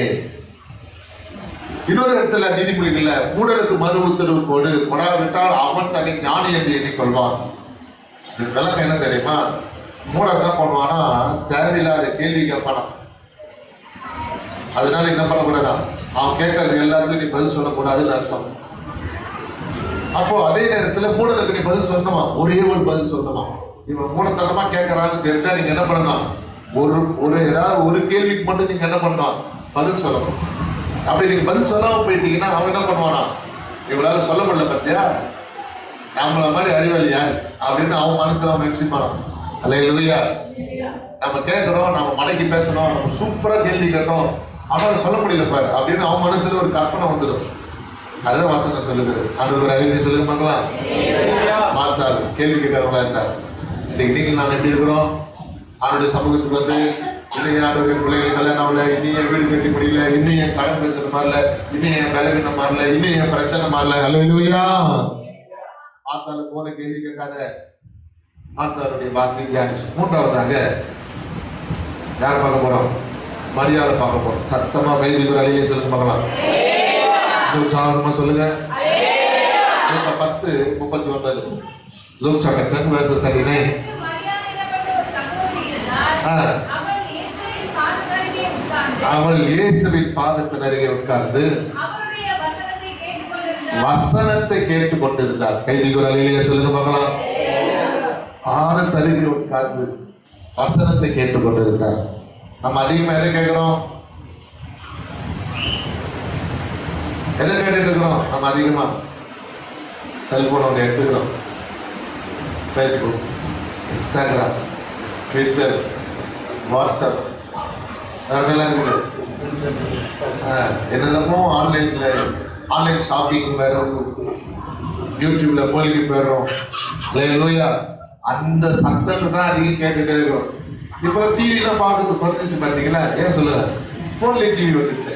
இன்னொரு இடத்துல நீதிமொழிகள்ல மூடனுக்கு மறு உத்தரவு கொடாவிட்டால் அவன் தன்னை ஞானி என்று எண்ணிக்கொள்வான். இது விளக்கம் என்ன தெரியுமா? மூடன் என்ன பண்ணுவானா, தேவையில்லாத கேள்வி கேட்பானா. அதனால என்ன பண்ணக்கூடாதா, அவன் கேட்கறது எல்லாத்துக்கும் நீ பதில் சொல்லக்கூடாதுன்னு அர்த்தம். அப்போ அதே நேரத்துல மூடனுக்கு நீ பதில் சொல்லணுமா, ஒரே ஒரு பதில் சொல்லணுமா. இவன் மூடத்தனமா கேட்கறான்னு தெரிஞ்சா நீங்க என்ன பண்ணணும், ஒரு ஏதாவது ஒரு கேள்விக்கு மட்டும் நீங்க என்ன பண்ணணும், பதில் சொல்லணும். அப்படி நீங்க பதில் சொல்லாம போயிட்டீங்கன்னா அவன் என்ன பண்ணுவானா, இவளால சொல்ல முடியல பத்தியா, நம்மள மாதிரி அறிவாளியா அப்படின்னு அவன் மனசுல அவன் நினைச்சுப்பான். அல்லேலூயா. நம்ம கேட்கிறோம், நம்ம மடக்கி பேசணும், நம்ம சூப்பரா கேள்வி கேட்டோம், ஆனால் சொல்ல முடியல பாரு அப்படின்னு அவன் மனசுல ஒரு கற்பனை வந்துடும். அதுதான் வசனம் சொல்லுகிறது. ஆண்டவர் அறிவியை சொல்லுங்க பார்க்கலாம். பார்த்தாரு கேள்வி கேட்கிறவங்களா இருந்தார். இன்னைக்கு நீங்கள் நான் எப்படி இருக்கிறோம், அவனுடைய சமூகத்துக்கு வந்து இன்னும் ஆண்டவருடைய பிள்ளைகள் கல்யாணம் ஆகல, இன்னும் என் வீடு கட்டி முடியல, இன்னும் என் கடன் பிரச்சனை மாறல, இன்னும் என் பலவீனம் மாறல, இன்னும் என் பிரச்சனை மாறல. அல்லேலூயா. பார்த்தாரு போல கேள்வி கேட்காத, பார்த்தாருடைய வார்த்தை தியானிச்சு. மூன்றாவதாக யார் பார்க்க போறோம், மரியாதை பார்க்க போறோம். சத்தமா கைதிகள் அழியே சொல்லுங்க பார்க்கலாம். உற்சாகமா சொல்லுங்க. 10:39 Luke chapter 10 verses 39. அவள் இயேசுவின் பாதத்தின் அருகே உட்கார்ந்து வசனத்தை கேட்டுக் கொண்டிருந்தார். கைதிகள் அழியே சொல்லுங்க பார்க்கலாம். பாதத்தருகே உட்கார்ந்து வசனத்தை கேட்டுக் கொண்டிருந்தார். நம்ம அதிகமா எதை கேட்கிறோம், எதை கேட்டுட்டு இருக்கிறோம்? நம்ம அதிகமா செல்போன் ஒன்று எடுத்துக்கிறோம். ஃபேஸ்புக், இன்ஸ்டாகிராம், ட்விட்டர், வாட்ஸ்அப் அதெல்லாம் இருக்குது. என்னென்னமோ ஆன்லைன் ஷாப்பிங் வேற, யூடியூப்ல கோயிலுக்கு போயிடுறோம். அல்லேலூயா. அந்த சத்தத்தை தான் அதிகம் கேட்டுட்டே இருக்கிறோம். இப்போ டிவிலாம் பார்க்கறது குறைஞ்சிச்சு பார்த்தீங்களா? ஏன் சொல்லுங்க, ஃபோன்லேயே டிவி வந்துச்சு,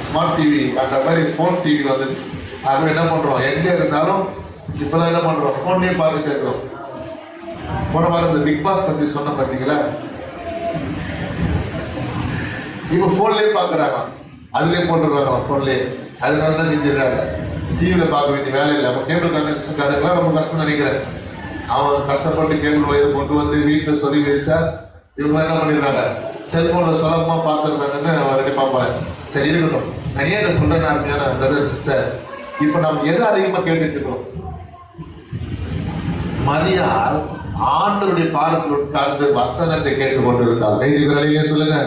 ஸ்மார்ட் டிவி அந்த மாதிரி ஃபோன் டிவி வந்துச்சு. அது என்ன பண்றோம், எங்க இருந்தாலும் இப்பெல்லாம் என்ன பண்றோம், ஃபோன்லேயே பார்த்துட்டு இருக்கிறோம். போன வாரம் இந்த பிக் பாஸ் பத்தி சொன்ன பார்த்தீங்களா? இப்போ ஃபோன்லேயே பார்க்குறாங்க, அதுலேயே போட்டுருக்காங்க ஃபோன்லேயே. அதனால என்ன செஞ்சிடறாங்க, டிவியில் பார்க்க வேண்டிய வேலை இல்லை. அப்போ கேபிள் கனெக்ஷன்காரங்களாம் ரொம்ப கஷ்டம் நினைக்கிறேன். அவன் கஷ்டப்பட்டு கேபிள் ஒயர் கொண்டு வந்து வீட்டில் சொல்லி வச்சா இவங்க என்ன பண்ணிடுறாங்க, செல்போனில் சுலபமாக பார்த்துருந்தாங்கன்னு அவன் நினைப்பாங்க. சரி இருக்கட்டும், நான் ஏன் இதை சொல்கிறேன் அருமையான பிரதர் சிஸ்டர், இப்போ நம்ம எதை அதிகமாக கேட்டுட்டு இருக்கிறோம்? மரியாள் ஆண்டவருடைய பாதத்தில் உட்கார்ந்து வசனத்தை கேட்டுக் கொண்டிருந்தார். கைதிகளே சொல்லுங்க.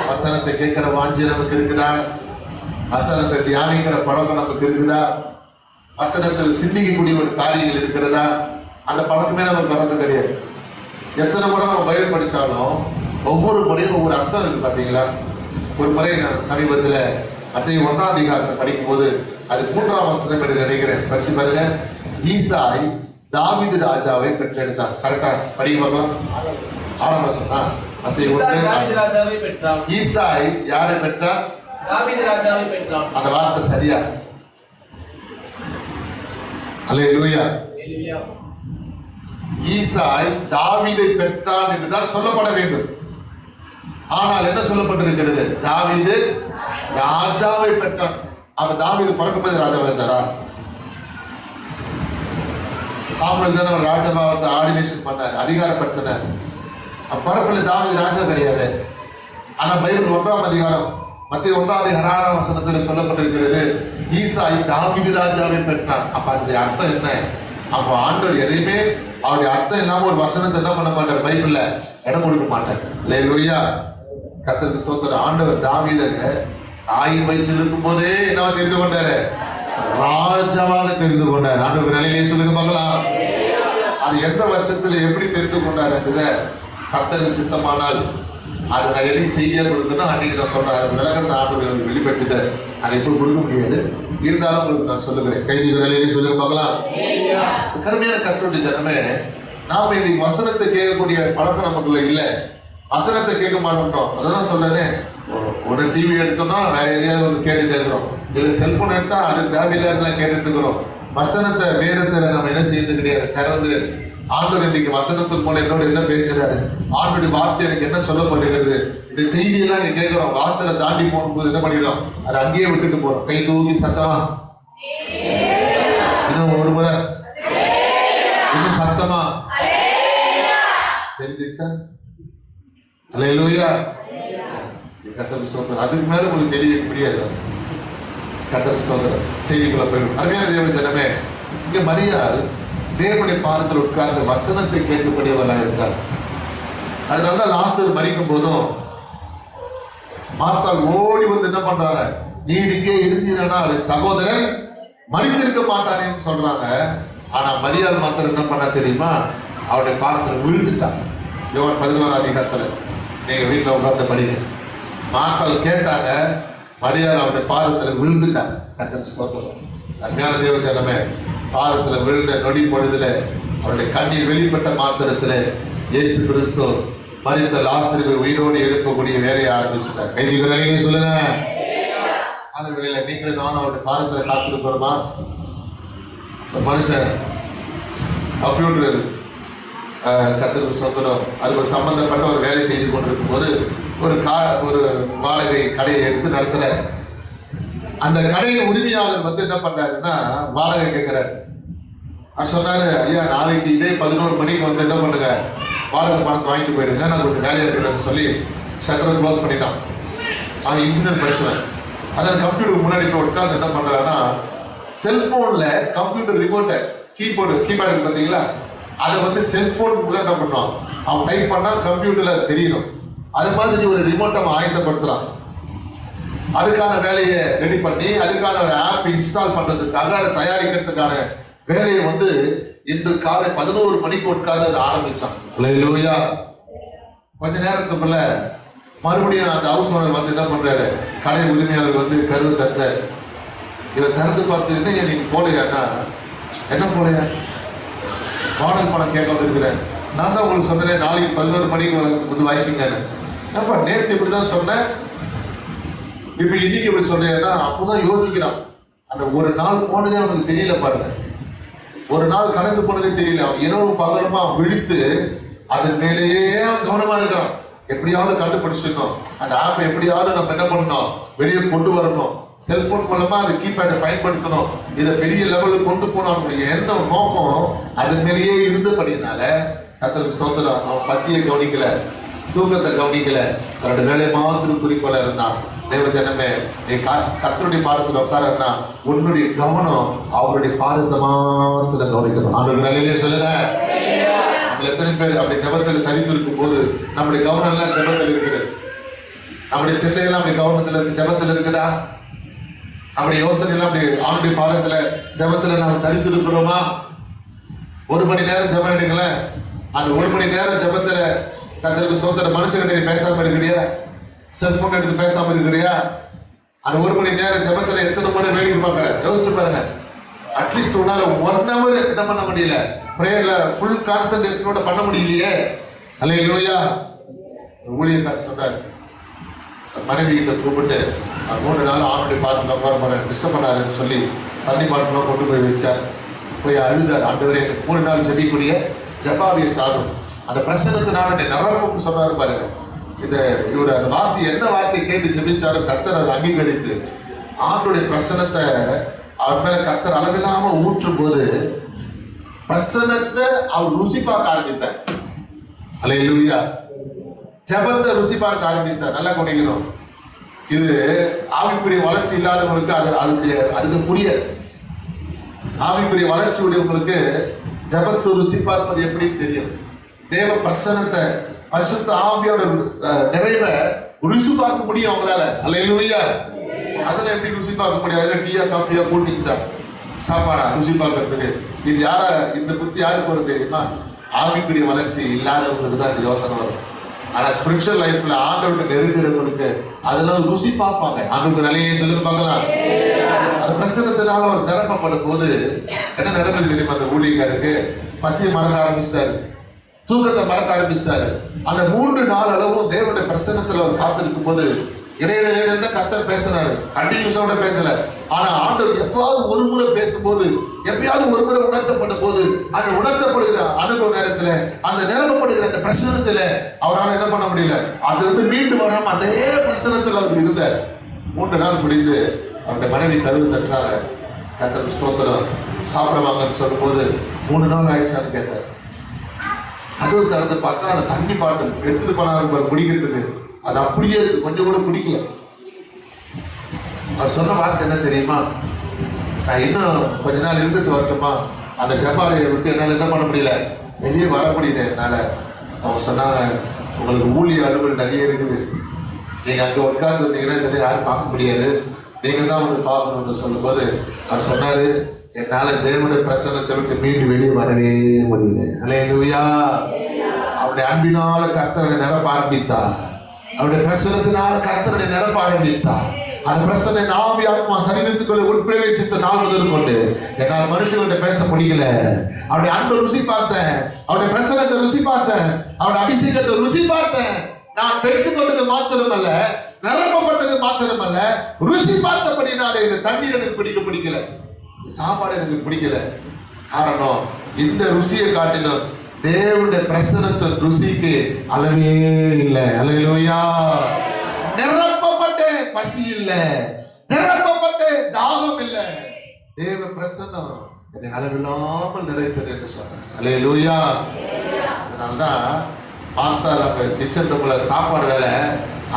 வசனத்தை கேட்கிற வாஞ்சி நமக்கு இருக்குதா? வசனத்தை தியானிக்கிற பழக்கம் நமக்கு இருக்குதா? வசனத்தில் சிந்திக்கக்கூடிய ஒரு காரியங்கள் இருக்கிறதா? அந்த பழக்கமே நமக்கு வரது கிடையாது. எத்தனை முறை நம்ம பைபிள் படித்தாலும் ஒவ்வொரு முறையும் ஒவ்வொரு அர்த்தம் இருக்கு பார்த்தீங்களா? ஒரு முறை நான் சமீபத்தில் மத்தேயு 1ஆம் அதிகாரத்தை படிக்கும்போது அது 3ஆம் வசனம் என்று நினைக்கிறேன், படிச்சு பாருங்க. ஈசாய் தாவீது ராஜாவை பெற்றெடுத்தார். கரெக்டா படிக்க பார்க்கலாம். 6ஆம் வசனம். மத்தேயு 1. ஈசாய் யாரை பெற்றார்? தாவீது ராஜாவை பெற்றார். அந்த வார்த்தை சரியா? அல்லேலூயா. ஈசாய் தாவீதை பெற்றான் என்றுதான் சொல்லப்பட வேண்டும். ஆனால் என்ன சொல்லப்பட்டிருக்கிறது? தாவீது ராஜாவை பெற்றான். அவன் தாவீது பிறக்கும்போது ராஜாவா இருந்தாரா? சாமுவேல் தான் அவர் ராஜபாவத்தை ஆர்டினேஷன் பண்ணார், அதிகாரப்படுத்தினார். பரப்புல தாவீது ராஜா கிடையாது. ஆனா பைபிள் 1ஆம் அதிகாரம் மத்தேயு 1ஆம் அதிகாரம் 6ஆம் வசனத்தில் சொல்லப்பட்டிருக்கிறது, ஈசாய் தாவீது ராஜாவை பெற்றான். அப்ப அதனுடைய அர்த்தம் என்ன? அப்ப ஆண்டவர் எதையுமே அவருடைய அர்த்தம் இல்லாம ஒரு வசனத்தை என்ன பண்ண மாட்டார், பைபிள்ல இடம் கொடுக்க மாட்டார். அல்லேலூயா. கர்த்தருக்கு ஸ்தோத்திரம். ஆண்டவர் தாவீதை தாயின் வயிற்றில் இருக்கும் போதே என்ன தெரிந்து கொண்டாரு? ராஜாவாக தெரிந்து கொண்டார். ஆண்டவர் நிலையிலே சொல்லுங்க பார்க்கலாம். அது எந்த வருஷத்துல எப்படி தெரிந்து கொண்டார் என்றத கர்த்தருக்கு சித்தமானால் அது நான் எழுதி செய்தியா கொடுத்தேன்னா அன்னைக்கு நான் சொல்றேன். அது விலகத்தை ஆண்டவர் வெளிப்படுத்திட்டார். அதை இப்போ கொடுக்க முடியாது, இருந்தாலும் உங்களுக்கு நான் சொல்லுகிறேன். கைதிகளே சொல்லுங்க பார்க்கலாம். கருமையான கர்த்தருடைய ஜனமே, நாம இன்னைக்கு வசனத்தை கேட்கக்கூடிய பழக்கம் நமக்குள்ள இல்லை. வசனத்தை கேட்க மாட்டோம். அதான் சொல்றேனே, ஒரு டிவி எடுத்தோம்னா வேற எதையாவது ஒரு கேட்டுட்டு இருக்கிறோம், இல்லை செல்போன் எடுத்தா அது தேவையில்லாத கேட்டுட்டு இருக்கிறோம். வசனத்தை வேதத்தை நம்ம என்ன செய்யறது கிடையாது, திறந்து ஆண்டவர் இன்னைக்கு வசனத்தின் மூலம் என்னோட என்ன பேசுறாரு, ஆண்டோடைய வார்த்தை எனக்கு என்ன சொல்லப்படுகிறது, இந்த செய்தியெல்லாம் நீங்க கேட்கிறோம். வாசலை தாண்டி போகும்போது என்ன பண்ணிடுறோம், அதை அங்கேயே விட்டுட்டு போறோம். கை தூக்கி சத்தமா, இன்னும் ஒரு முறை, இன்னும் சத்தமா, தெரியுது சார்? அல்லேலூயா. கர்த்தருக்கு ஸ்தோத்திரம். அதுக்கு மேல உங்களுக்கு தெரிய முடியாது. கர்த்தருக்கு ஸ்தோத்திரம். செய்திக்குள்ள போயிடும். அருமையான தேவ ஜனமே, இங்க மரியாள் தேவனுடைய பாதத்தில் உட்கார்ந்து வசனத்தை கேட்கக்கூடியவர்களாக இருந்தார். அதனால லாசர் மரிக்கும் போதும் மார்த்தாள் ஓடி வந்து என்ன பண்றாங்க, நீ இங்கே இருந்தீங்கன்னா சகோதரன் மரித்திருக்க மாட்டானேன்னு சொல்றாங்க. ஆனா மரியாள் மாத்திரம் என்ன பண்ண தெரியுமா, அவருடைய பாதத்தில் விழுந்துட்டாங்க. யோவான் 11ஆம் அதிகாரத்துல நீங்க வீட்டுல உட்கார்ந்து படிங்க. மார்த்தாள் கேட்டாங்க, மரியாள் அவருடைய பாதத்தில் விழுந்துட்டாங்க. கர்த்தருக்கு ஸ்தோத்திரம். அருமையான தேவ ஜனமே, பாதத்துல விழுந்த நொடி பொழுதுல அவருடைய கண்ணீர் வெளிப்பட்ட மாத்திரத்துல இயேசு கிறிஸ்து மரித்த லாசருவை உயிரோடு எழுப்பக்கூடிய வேலையை ஆரம்பிச்சுட்டார். கைதிகளை சொல்லுங்க. அந்த வேலையில நீங்களும் நானும் அவருடைய பாதத்துல காத்திருக்கிறோமா? மனுஷன் கம்ப்யூட்டர் கர்த்தருக்கு ஸ்தோத்திரம், அது ஒரு சம்பந்தப்பட்ட ஒரு வேலை செய்து கொண்டிருக்கும் போது ஒரு வாடகை கடையை எடுத்து நடத்துற அந்த கடையின் உரிமையாளர் வந்து என்ன பண்றாருன்னா வாடகை கேட்கிறாரு. அவர் சொன்னாரு, ஐயா நாளைக்கு இதே 11 மணிக்கு வந்து என்ன பண்ணுங்க, வாடகை பணத்தை வாங்கிட்டு போயிடுங்க, நான் கொஞ்சம் வேலையா இருக்கிறேன்னு சொல்லி ஷட்டரை க்ளோஸ் பண்ணிட்டான். அவன் இன்ஜினியர் படிச்சவன். அதில் கம்ப்யூட்டர் முன்னாடி போய் உட்காந்து என்ன பண்றான்னா, செல்போன்ல கம்ப்யூட்டர் ரிமோட்டை கீபோர்டு பார்த்தீங்களா, அதை வந்து செல்போனுக்குள்ள என்ன பண்ணுவான், அவன் டைப் பண்ணா கம்ப்யூட்டர்ல தெரியணும். அது மாதிரி ஒரு ரிமோட்டை அவன் ஆயத்தப்படுத்துறான். அதுக்கான வேலையை ரெடி பண்ணி அதுக்கான ஒரு ஆப் இன்ஸ்டால் பண்றதுக்காக அதை தயாரிக்கிறதுக்கான வேலையை வந்து இன்று காலை 11 மணிக்கு உட்கார்ந்து அதை ஆரம்பிச்சான். அல்லேலூயா. கொஞ்ச நேரத்துக்குள்ள மறுபடியும் அந்த ஹவுஸ் ஓனர் வந்து என்ன பண்றாரு, கடை உரிமையாளர் வந்து கருவு தட்டுற. இதை திறந்து பார்த்து, என்ன நீங்க போலையாண்ணா, என்ன போலையா, மாடல் பணம் கேட்காம இருக்கிறேன், நான் தான் உங்களுக்கு சொன்னேன் நாளைக்கு 11 மணிக்கு வந்து வாங்கிப்பீங்கன்னு. அப்ப நேற்று இப்படிதான் சொன்னேன், இப்ப இன்னைக்கு இப்படி சொல்றேன்னா அப்பதான் யோசிக்கிறான். அந்த ஒரு நாள் போனதே அவனுக்கு தெரியல பாருங்க, ஒரு நாள் கடந்து போனதே தெரியல. அவன் இரவு பகலுமா விழித்து அதன் மேலேயே அவன் கவனமா இருக்கிறான். எப்படியாவது கண்டுபிடிச்சிடணும், அந்த ஆப்பை எப்படியாவது நம்ம என்ன பண்ணணும், வெளியே கொண்டு வரணும், செல்போன் மூலமா அந்த கீபேடை பயன்படுத்தணும், இதை பெரிய லெவலுக்கு கொண்டு போனோம். அவனுடைய எண்ணம் நோக்கம் அதன் மேலேயே இருந்தபடினால கர்த்தருக்கு ஸ்தோத்திரம். அவன் பசியை கவனிக்கல, தூக்கத்தை கவனிக்கல, அவருடைய வேலையை மாத்திரம் குறிக்கோள இருந்தான். தேவ ஜனமே, நீ கர்த்தருடைய பாதத்துல உட்காரன்னா உன்னுடைய கவனம் அவருடைய பாதத்தை மாத்திரம் கவனிக்கணும். ஆண்டவர் நிலையிலே சொல்லுங்க. நம்ம எத்தனை பேர் அப்படி ஜெபத்தில் தரித்திருக்கும் போது நம்முடைய கவனம் எல்லாம் ஜெபத்தில் இருக்குது, நம்முடைய சிந்தையெல்லாம் அப்படி கவனத்துல இருக்கு, ஜெபத்தில் இருக்குதா? நம்முடைய யோசனை எல்லாம் அப்படி ஆண்டுடைய பாதத்துல ஜெபத்துல நாம் தரித்திருக்கிறோமா? 1 மணி நேரம் ஜெபம் எடுங்களேன். அந்த 1 மணி நேரம் ஜெபத்துல கர்த்தருக்கு ஸ்தோத்திரம். மனுஷங்கிட்ட நீ பேசாம இருக்கிறியா? செல்போன் எடுத்து பேசாம இருக்கிறியா? அந்த 1 மணி நேரம் ஜெபத்துல எத்தனை முறை வேடிக்கை பார்க்கற? யோசிச்சு பாருங்க. அட்லீஸ்ட் உன்னால 1 hour என்ன பண்ண முடியல, பிரேயர்ல ஃபுல் கான்சன்ட்ரேஷனோட பண்ண முடியலையே. அல்லேலூயா. ஊழியக்காரர் சொன்னார், மனைவி கிட்ட கூப்பிட்டு 3 நாள் ஆண்டுடைய பார்த்து உட்கார டிஸ்டர்ப் பண்ணாதுன்னு சொல்லி தண்ணி பாட்டிலாம் கொண்டு போய் வச்சார். போய் அழுதார், ஆண்டவரே எனக்கு 3 நாள் ஜெபிக்கூடிய ஜெபாவியை தாரும், அந்த பிரசனத்தினால என்னை நிரப்பும் சொன்னாரு பாருங்க. இவர் அந்த வார்த்தை என்ன வார்த்தையை கேட்டு ஜெபிச்சாலும் கர்த்தர் அதை அங்கீகரித்து ஆண்டுடைய பிரசனத்தை அவர் மேல கர்த்தர் அளவில்லாம ஊற்றும் போது பிரசனத்தை அவர் ருசி பார்க்க ஆரம்பித்தார். அல்லேலூயா. ஜெபத்தை ருசி பார்க்க ஆரம்பித்தார். நல்லா கவனிக்கணும். இது ஆவிக்குரிய வளர்ச்சி இல்லாதவங்களுக்கு அதுக்கு புரியாது. ஆவிக்குரிய வளர்ச்சி உடையவங்களுக்கு ஜெபத்தை ருசி பார்ப்பது எப்படின்னு தெரியும். தேவ பிரசனத்தை பரிசுத்த ஆவியோட நிறைவை ருசி பார்க்க முடியும் அவங்களால. அல்லேலூயா. அதுல எப்படி ருசி பார்க்க முடியும்? அதுல டீயா காஃபியா கூட்டிச்சா சாப்பாடா ருசி பார்க்கறதுக்கு? இது யாரா, இந்த புத்தி யாருக்கு வரும் தெரியுமா? ஆவிக்குரிய வளர்ச்சி இல்லாதவங்களுக்கு தான் இந்த யோசனை வரும். ஆனா ஸ்பிரிச்சுவல் லைஃப்ல ஆண்டவருக்கு நெருங்குறவங்களுக்கு அதெல்லாம் ருசி பார்ப்பாங்க. ஆண்டவருக்கு நிலையை சொல்லி பார்க்கலாம். அந்த பிரசனத்தினால அவர் நிரப்பப்படும் போது என்ன நடந்தது தெரியுமா? அந்த ஊழியக்காரருக்கு பசியை மறக்க ஆரம்பிச்சிட்டாரு, தூக்கத்தை மறக்க ஆரம்பிச்சிட்டாரு. அந்த 3 நாள் அளவும் தேவனுடைய பிரசன்னத்துல அவர் காத்திருக்கும் போது இடையில கர்த்தர் பேசினாரு, கண்டினியூஸோட பேசல. ஆனா ஆண்டவர் எப்பாவது ஒரு முறை பேசும்போது, எப்பயாவது ஒரு முறை உணர்த்தப்பட்ட போது, அந்த உணர்த்தப்படுகிற அனுபவ நேரத்துல, அந்த நிரப்பப்படுகிற அந்த பிரசனத்துல அவரால் என்ன பண்ண முடியல. அது வந்து மீண்டு வராம அதே பிரசனத்துல அவர் இருந்தார். 3 நாள் முடிந்து அவருடைய மனைவி கருவு தட்டுறாங்க. கர்த்தர் ஸ்தோத்திரம், சாப்பிட வாங்கன்னு சொல்லும் போது 3 நாள் ஆயிடுச்சான்னு கேட்டார். அதுவும் திறந்து பார்த்தா அந்த தண்ணி பாட்டில் எடுத்துட்டு போனாங்க குடிக்கிறதுக்கு, அது அப்படியே இருக்கு, கொஞ்சம் கூட குடிக்கல. அவர் சொன்ன வார்த்தை என்ன தெரியுமா? நான் இன்னும் கொஞ்ச நாள் இருந்துட்டு வரட்டுமா, அந்த ஜபாலையை விட்டு என்னால் என்ன பண்ண முடியல, வெளியே வர முடியல என்னால. அவங்க சொன்னாங்க, உங்களுக்கு ஊழிய அலுவல் நிறைய இருக்குது, நீங்க அங்கே உட்கார்ந்து இருந்தீங்கன்னா இதை யாரும் பார்க்க முடியாது, நீங்க தான் வந்து பார்க்கணும்னு சொல்லும் போது அவர் சொன்னாரு, என்னால தேவனுடைய பிரசன்னத்தை விட்டு மீண்டு வெளியே வரவே முடியல. அல்லேலூயா. அவருடைய அன்பினால கர்த்தரை நிரப்ப ஆரம்பித்தார், அவருடைய பிரசன்னத்தினால கர்த்தரை நிரப்ப ஆரம்பித்தார். அந்த பிரசனை ஆவி ஆத்மா சரீரத்துக்குள்ள உட்பிரவேசித்த நாள் முதல் கொண்டு என்னால் மனுஷன்கிட்ட பேச முடியல. அவருடைய அன்பை ருசி பார்த்தேன், அவருடைய பிரசனத்தை ருசி பார்த்தேன், அவருடைய அபிஷேகத்தை ருசி பார்த்தேன். நான் பெற்றுக்கொண்டது மாத்திரமல்ல, நிரப்பப்பட்டது மாத்திரமல்ல, ருசி பார்த்தபடினாலே இந்த தண்ணீர் எனக்கு பிடிக்கல, சாப்பாடு எனக்கு பிடிக்கல. காரணம், இந்த ருசியை காட்டிலும் தேவனுடைய பிரசனத்தை ருசிக்கு அளவே இல்லை. அல்லேலூயா. நிரப்பப்பட்டேன், பசி இல்லை, நிரப்பப்பட்டேன், தாகம் இல்லை, தேவ பிரசன்னம் என்னை அளவில்லாமல் நிறைத்தது என்று சொன்னார். அல்லேலூயா. அதனால்தான் பார்த்தால் அங்க கிச்சன் ரூம்ல சாப்பாடு வேலை,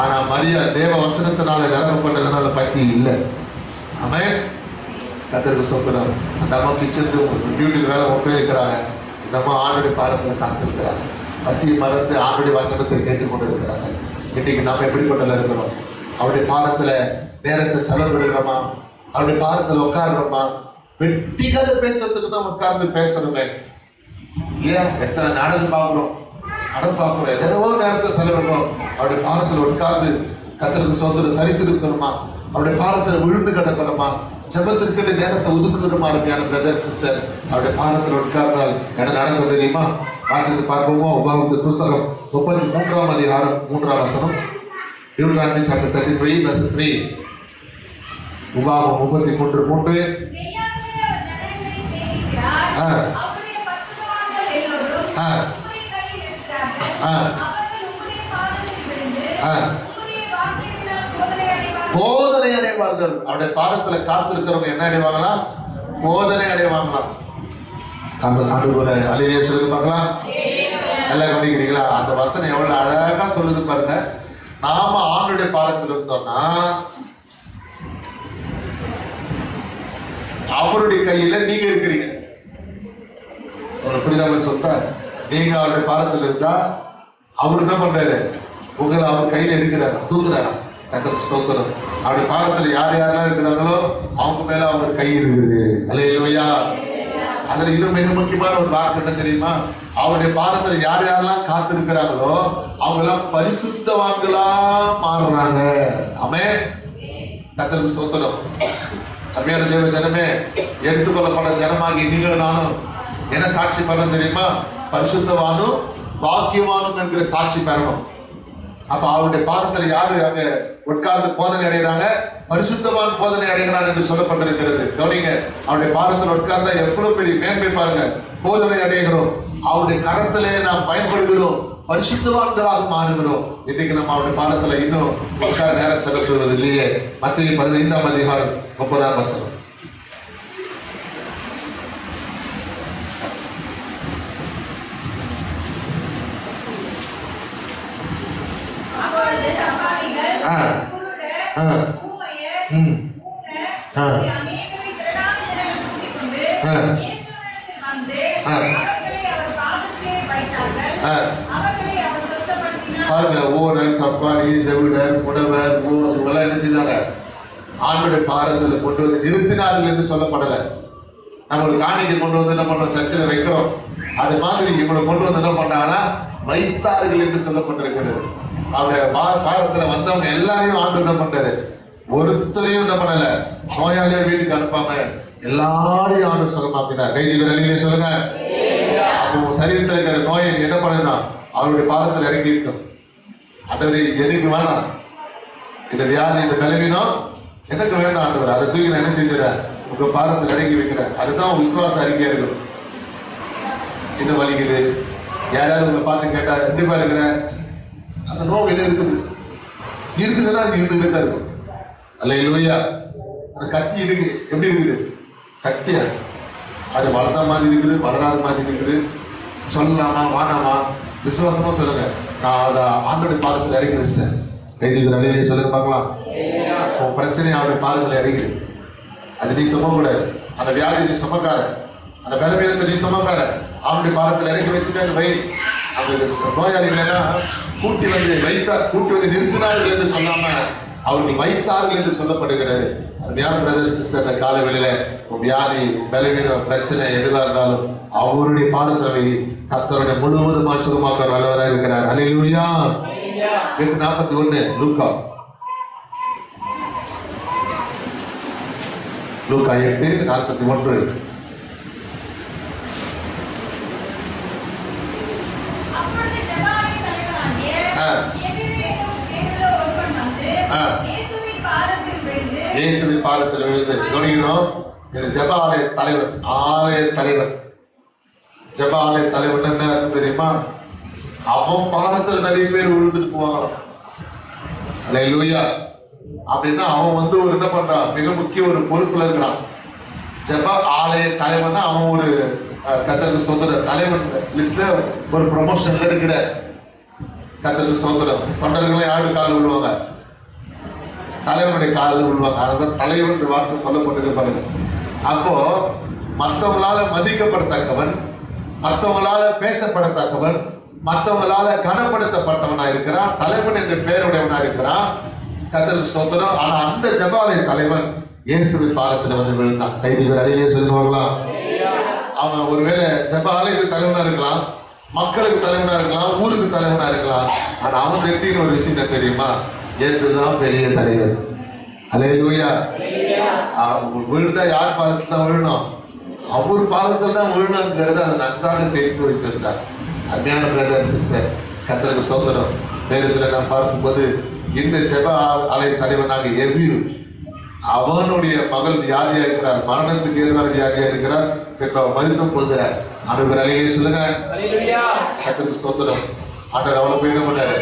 ஆனா மரியா தேவ வசனத்தினால நிரப்பப்பட்டதுனால பசி இல்லை. ஆமென். கர்த்தருக்கு ஸ்தோத்திரம். அந்த அம்மா கிச்சன் ரூம் டியூட்டியில் வேலை ஒன்றே இருக்கிறாங்க, இந்த அம்மா ஆண்டுடைய பாதத்தில் காத்திருக்கிறாங்க, பசி மறந்து ஆண்டுடைய வசனத்தை கேட்டுக்கொண்டு இருக்கிறாங்க. இன்னைக்கு நாம் எப்படிப்பட்டல இருக்கிறோம்? அவருடைய பாதத்துல நேரத்தை செலவிடுகிறோமா? அவருடைய பாதத்துல உட்காடுறோமா? வெட்டிக்காத பேசுறதுக்கு தான் உட்கார்ந்து பேசணுமே இல்லையா? எத்தனை நாடகம் பார்க்கிறோம், எதோ நேரத்தை செலவிடுறோம். அவருடைய பாதத்துல உட்கார்ந்து கர்த்தருக்கு ஸ்தோத்திரம் தரித்திருக்கிறோமா? அவருடைய பாதத்துல விழுந்து கிடக்கிறோமா? ஜெபத்திற்கு நேரத்தை ஒதுக்குகிறோமா? அருமையான பிரதர் சிஸ்டர், அவருடைய பாதத்தில் உட்கார்ந்தால் என்ன நடக்கும் தெரியுமா? வாசித்து பார்ப்போமா? உபாகமத்தின் புஸ்தகம் 33ஆம் அதிகாரம் 3ஆம் வசனம். Deuteronomy chapter 33 verse 3. உபாகமம் 33:3. போதனை அடைவார்கள். அவருடைய பாதத்துல காத்திருக்கிறவங்க என்ன அடைவாங்களாம்? போதனை அடைவாங்களாம். அலையிலே சொல்லுங்க பார்க்கலாம். எல்லாம் கவனிக்கிறீங்களா? அந்த வசனம் எவ்வளவு அழகா சொல்லுது பாருங்க. நாம ஆண்டுடைய பாதத்தில் இருந்தோம்னா அவருடைய கையில நீங்க இருக்கிறீங்க. ஒரு புரியாமல் சொல்ற, நீங்க அவருடைய பாதத்தில் இருந்தா அவர் என்ன பண்றாரு? உங்களை அவர் கையில எடுக்கிறாரு, தூக்குறாரு. கர்த்தருக்கு ஸ்தோத்திரம். அவருடைய பாதத்தில் யார் யாரெல்லாம் இருக்கிறாங்களோ அவங்க மேல அவர் கை இருக்குது. அல்லேலூயா. அதுல இன்னும் மிக முக்கியமான ஒரு வார்த்தை என்ன தெரியுமா? அவருடைய பாதத்துல யார் யாரெல்லாம் காத்திருக்கிறாங்களோ அவங்க எல்லாம் பரிசுத்தவான்களா மாறுறாங்க. ஆமென். கர்த்தருக்கு ஸ்தோத்திரம். அருமையான தேவ ஜனமே, எடுத்துக்கொள்ளப்பட ஜனமாகி நீங்களும் நானும் என்ன சாட்சி பெறணும் தெரியுமா? பரிசுத்தவானும் பாக்கியவானும் என்கிற சாட்சி பெறணும். அப்ப அவருடைய பாதத்துல யாரு அங்க உட்கார்ந்து போதனை அடைகிறாங்க? பரிசுத்தவான் போதனை அடைகிறார் என்று சொல்லப்பட்டிருக்கிறது. கவனிங்க, அவருடைய பாதத்தில் உட்கார்ந்தா எவ்வளவு பெரிய மேன்மை பாருங்க. போதனை அடைகிறோம், அவருடைய கரத்திலே நாம் பயன்படுகிறோம், பரிசுத்தவான்களாக மாறுகிறோம். இன்னைக்கு நம்ம அவருடைய பாதத்துல இன்னும் உட்கார நேரம் செலுத்துவது இல்லையே. மத்தேயு 15ஆம் அதிகாரம் 30ஆம் வசனம். பாருங்க, ஓரல் சப்பாடி செவிடர் புடவர் இவங்கெல்லாம் என்ன செய்தாங்க? ஆண்டுடைய பாதத்தில் கொண்டு வந்து நிறுத்தினார்கள் என்று சொல்லப்படல. நம்மளுக்கு காணிக்கை கொண்டு வந்து என்ன பண்றோம்? சர்ச்சில் வைக்கிறோம். அது மாதிரி இவங்களை கொண்டு வந்து என்ன பண்றாங்கன்னா வைத்தார்கள் என்று சொல்லப்பட்டிருக்கிறது. அவருடைய பாதத்துல வந்தவங்க எல்லாரையும் ஆண்டு என்ன பண்றாரு? ஒருத்தரையும் என்ன பண்ணல, நோயாளியா வீட்டுக்கு அனுப்பாம எல்லாரையும் ஆண்டு சுகமாக்கினார். கைதிகளை சொல்லுங்க. அப்போ சரீரத்தில் இருக்கிற நோயை என்ன பண்ணணும்? அவருடைய பாதத்தில் இறங்கி இருக்கணும். அது எதுக்கு வேணாம்? இந்த வியாதி, இந்த பலவீனம் எனக்கு வேண்டாம் ஆண்டவர், அதை தூக்கி நான் என்ன செஞ்சுறேன், உங்க பாதத்தில் இறங்கி வைக்கிறேன். அதுதான் விசுவாச அறிக்கையா இருக்கும். இன்னும் வலிக்குது, யாராவது உங்களை பார்த்து கேட்டா எப்படிப்பா இருக்கிற, அந்த நோவு என்ன இருக்குதுன்னா அது இருந்துகிட்டே தான் இருக்கும். அல்லேலூயா. அந்த கட்டி இருக்கு, எப்படி இருக்குது, கட்டியா அது வளர்ந்த மாதிரி இருக்குது, வளராத மாதிரி இருக்குது. சொல்லலாமா வானாமா, விசுவாசமா சொல்லுங்க. நான் அதை ஆண்டோடைய பாதத்தில் இறங்கி வச்சேன். கைதிகள் சொல்லுங்க பார்க்கலாம். உன் பிரச்சனை அவருடைய பாதத்தில் இறங்கி, அது நீ சுமக்கூடாது. அந்த வியாதி நீ சுமக்காத, அந்த பலவீனத்தை நீ சுமக்காத, அவனுடைய பாதத்தில் இறங்கி வச்சுட்டு வை. அந்த நோயாளிகளெல்லாம் கூட்டி வந்து நிறுத்தினார்கள் என்று சொல்லாம அவர்கள் வைத்தார்கள் என்று சொல்லப்படுகிறது. அருமையான பிரதர் சிஸ்டர், கால வேளையில வியாதி, பலவீனம், பிரச்சனை எதுவாக இருந்தாலும் அவருடைய பாதத்தில் கர்த்தருடைய முழுவதுமாய் சுகமாக்க வல்லவராக இருக்கிறார். அல்லேலூயா. 8:41 லூக்கா 8:41. இயேசுவின் பாதத்தில் விழுந்து கவனிக்கணும். இது ஜெப ஆலய தலைவர், ஜெப ஆலய தலைவர் என்ன அர்த்தம் தெரியுமா? அவன் பாதத்தில் நிறைய பேர் விழுந்துட்டு போவாங்களாம். அல்லேலூயா. அப்படின்னா அவன் ஒரு என்ன பண்றான், மிக முக்கிய ஒரு பொறுப்புல இருக்கிறான். ஜெப ஆலய தலைவர்னா அவன் ஒரு கர்த்தருக்கு சொந்தர தலைவன் லிஸ்ட்ல ஒரு ப்ரமோஷன்ல இருக்கிற கர்த்தருக்கு சொந்தரம். தொண்டர்களை யாரு காலில் விழுவாங்க, தலைவனுடைய காலில் விழுவாங்க. அதுதான் தலைவன் வார்த்தை சொல்லப்பட்டிருக்கு பாருங்க. அப்போ மற்றவங்களால மதிக்கப்படத்தக்கவன், மற்றவங்களால பேசப்படத்தக்கவன், மற்றவங்களால கனப்படுத்தப்பட்டவனா இருக்கிறான், தலைவன் என்ற பெயருடையவனா இருக்கிறான். கர்த்தருக்கு ஸ்தோத்திரம். ஆனா அந்த ஜெபாலய தலைவன் இயேசுவின் பாதத்துல வந்து விழுந்தான். கைதிகள் அறையிலே சொல்லுவாங்களா? அவன் ஒருவேளை ஜெபாலயத்துக்கு தலைவனா இருக்கலாம், மக்களுக்கு தலைவனா இருக்கலாம், ஊருக்கு தலைவனா இருக்கலாம். ஆனா அவன் தெரிஞ்சின ஒரு விஷயம் தெரியுமா? இயேசுதான் பெரிய தலைவர். அல்லேலூயா. விழுந்தா யார் பாதத்துல தான் விழணும்? அவர் பாதத்தில் தான் விழணுங்கிறது அதை நன்றாக தெரிந்து வைத்திருந்தார். அருமையான பிரதர் சிஸ்டர், கர்த்தருக்கு ஸ்தோத்திரம். வேதத்தில் நாம் பார்க்கும்போது இந்த ஜெப ஆலய தலைவனாக எவ்வியூ, அவனுடைய மகள் வியாதியா இருக்கிறார், மரணத்துக்கு ஏற்ற வியாதியா இருக்கிறார், மருத்துவம் கொள்கிறார். ஆண்டவர் அலையிலே சொல்லுங்க. கர்த்தருக்கு ஸ்தோத்திரம். ஆண்டவர் அவளை போய் என்ன பண்ணாரு?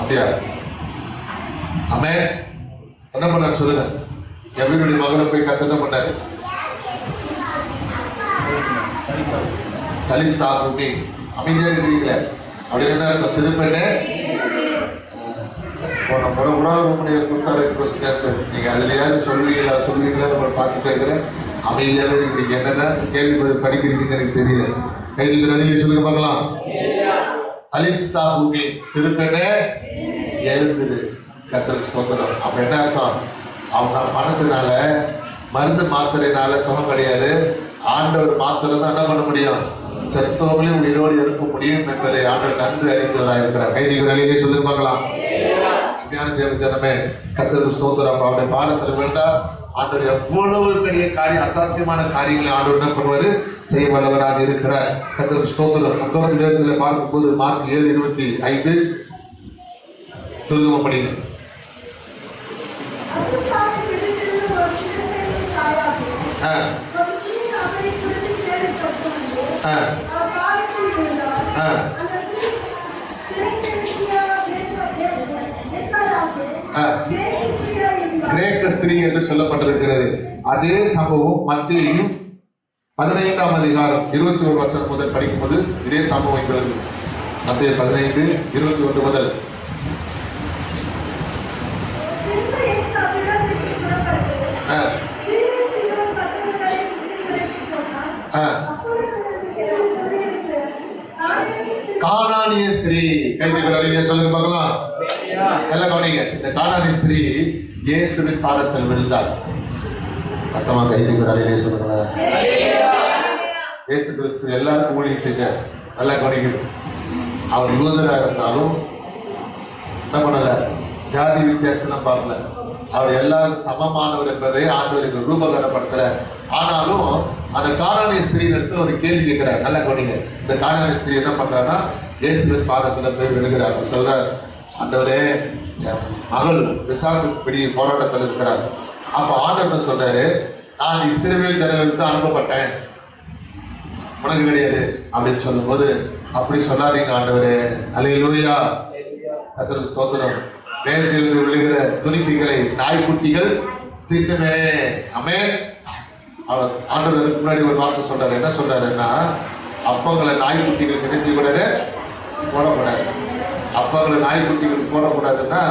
அப்படியா அமே என்ன பண்ணாரு சொல்லுங்க. எவ்வியுடைய மகளை போய் கர்த்தர் என்ன பண்ணாரு? தலித்தாகுமே, அமைதியா இருக்கிறீங்களே அப்படின்னு என்ன இருக்கும்? சிறுபெண்ணே, போன முறை கூட உங்களுடைய கொடுத்தாரு கேன்சர், நீங்க அதுல யாரும் சொல்லுவீங்களா நம்ம பார்த்துட்டே இருக்கிறேன். அமைதியாவே நீங்க என்னதான் கேள்வி படிக்கிறீங்கன்னு எனக்கு தெரியல. கைதிகள் அணியிலே சொல்லுங்க பார்க்கலாம். தலித்தாகுமே, சிறுபெண்ணே எழுந்துரு. கர்த்தருக்கு ஸ்தோத்திரம். அப்ப என்ன அர்த்தம்? அவங்க பணத்தினால, மருந்து மாத்திரையினால சுகம் கிடையாது. ஆண்டவர் மாத்திரை தான் என்ன பண்ண முடியும்? செத்தவர்களையும் உயிரோடு எழுப்ப முடியும் என்பதை ஆண்டவர் நன்கு அறிந்தவராக இருக்கிறார். கைதிகள் அணியிலே சொல்லி பார்க்கலாம். தேவ ஜனமே, கர்த்தருக்கு ஸ்தோத்திரம். அவருடைய பாதத்தில் விழுந்தா ஆண்டவர் எவ்வளவு பெரிய காரியம், அசாத்தியமான காரியங்களை ஆண்டவர் என்ன பண்ணுவாரு? செய்ய வல்லவராக இருக்கிறார். கர்த்தருக்கு ஸ்தோத்திரம். மற்றொரு வேதத்தில் பார்க்கும்போது மார்க் 7:25 திருதுவம் படிங்க. கிரேக்க ஸ்திரீ என்று சொல்லப்பட்டிருக்கிறது. அதே சம்பவம் மத்தேயு 15ஆம் அதிகாரம் 21 வசனம் முதல் படிக்கும்போது இதே சம்பவம் இங்கு வருது. மத்தேயு 15:21 முதல். கானானிய ஸ்திரீ, கைதிகள் அணியிலே சொல்லுங்க பார்க்கலாம். எல்லாம் கவனிங்க. இந்த கானானிய ஸ்திரீ இயேசுவின் பாதத்தில் விழுந்தார். சத்தமா கைதிகள் அணியிலே சொல்லுங்க. இயேசு கிறிஸ்து எல்லாருக்கும் ஊழியம் செய்த, நல்லா கவனிக்கணும். அவர் யூதராக இருந்தாலும் என்ன பண்ணல, ஜாதி வித்தியாசம் பார்க்கல. அவர் எல்லாருக்கும் சமமானவர் என்பதை ஆண்டவருக்கு ரூபகரப்படுத்தல. ஆனாலும் அந்த கானானிய ஸ்திரீ இடத்துல ஒரு கேள்வி கேட்கிறார். நல்லா கவனிங்க. இந்த கானானிய ஸ்திரீ என்ன பண்றாருன்னா இயேசுவின் பாதத்துல போய் விழுகிறார். சொல்றார், ஆண்டவரே என் மகள் பிசாசு பிடி போராட்டத்தில் இருக்கிறார். அப்ப ஆண்டவர் சொல்றாரு, நான் இஸ்ரவேல் ஜனங்களுக்கு அனுப்பப்பட்டேன், உனக்கு கிடையாது அப்படின்னு சொல்லும்போது, அப்படி சொல்லாதீங்க ஆண்டவரே. அல்லேலூயா. கர்த்தருக்கு ஸ்தோத்திரம். மேலிருந்து விழுகிற துணிக்கைகளை நாய்க்குட்டிகள் தின்னுமே. ஆமென். அவர் ஆண்டவர் அதுக்கு முன்னாடி ஒரு வார்த்தை சொல்றாரு. என்ன சொல்றாருன்னா, அப்பங்களை நாய்க்குட்டிகள் என்ன செய்யக்கூடாது, போடக்கூடாது. அப்பங்களை நாய்க்குட்டிகள் போடக்கூடாதுன்னா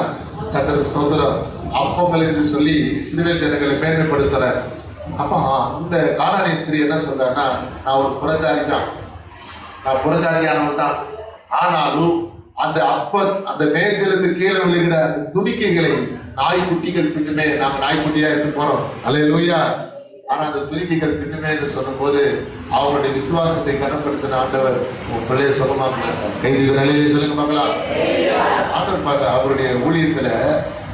கர்த்தருக்கு ஸ்தோத்திரம். அப்பங்கள் என்று சொல்லி இஸ்ரவேல் ஜனங்களை மேன்மைப்படுத்துறார். அப்ப இந்த கானானிய ஸ்திரீ என்ன சொல்றாருன்னா, நான் ஒரு புறஜாதி தான், நான் புறஜாதியானவன் தான். ஆனாலும் அந்த மேஜிலிருந்து கீழே விழுகிற அந்த துணிக்கைகளை நாய்க்குட்டிகள் தின்னுமே. நாங்க நாய்க்குட்டியா இருந்து போறோம். அல்லேலூயா. ஆனா அந்த துணிக்கைகள் தின்னுமே என்று சொல்லும் போது அவருடைய விசுவாசத்தை கனப்படுத்தின ஆண்டவர் உன் பிள்ளைய சுகமாக்குனாங்க. கைதிகள் அலையிலே சொல்லுங்க பார்க்கலாம். ஆண்டவர் பார்க்க அவருடைய ஊழியத்துல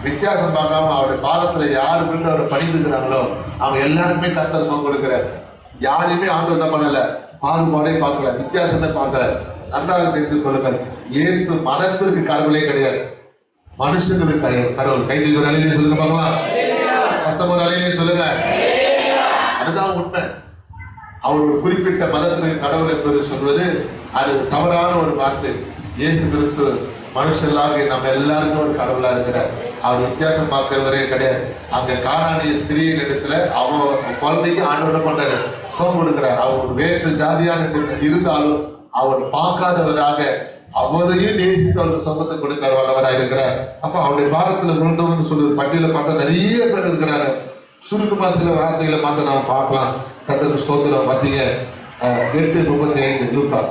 வித்தியாசம் பார்க்காம அவருடைய பாதத்துல யாரு கொண்டு அவரை பணிந்துக்கிறாங்களோ அவங்க எல்லாருக்குமே கர்த்தர் சுகம் கொடுக்கிறார். யாரையுமே ஆண்டவர் என்ன பண்ணல, பாகுபாடே பார்க்கல, வித்தியாசமே பார்க்கல. நன்றாக தெரிந்து கொள்ளுங்கள், இயேசு மனத்திற்கு கடவுளே கிடையாது, மனுஷங்களுக்கு கிடையாது கடவுள். கைதிகள் அலையிலே சொல்லுங்க பார்க்கலாம். சத்தமோட அலையிலே சொல்லுங்க. அதுதான் உண்மை. அவர் ஒரு குறிப்பிட்ட மதத்திற்கு கடவுள் என்பது சொல்வது அது தவறான ஒரு வார்த்தை. இயேசு கிறிஸ்து மனுஷர்களாக நம்ம எல்லாருக்கும் ஒரு கடவுளா இருக்கிறார். அவர் வித்தியாசம் பார்க்கிறவரே கிடையாது. அங்க கானானிய ஸ்திரீயின் இடத்துல அவன் குழந்தைக்கு ஆண்டவரை கொண்டாரு, சோம் கொடுக்கிறார். அவர் வேற்று ஜாதியான இருந்தாலும் அவர் பார்க்காதவராக அவரையும் நேசித்து அவருக்கு சொந்தத்தை கொடுக்கிற வல்லவராக இருக்கிறார். அப்ப அவருடைய பாரத்துல விழுந்தவன்னு சொல்லுறது பட்டியல பார்த்தா நிறைய பேர் இருக்கிறாங்க. சுருக்கமா சில வார்த்தைகளை பார்த்து நாம் பார்க்கலாம். கர்த்தருக்கு ஸ்தோத்திரம். வாசிங்க 8:35 லூக்கா.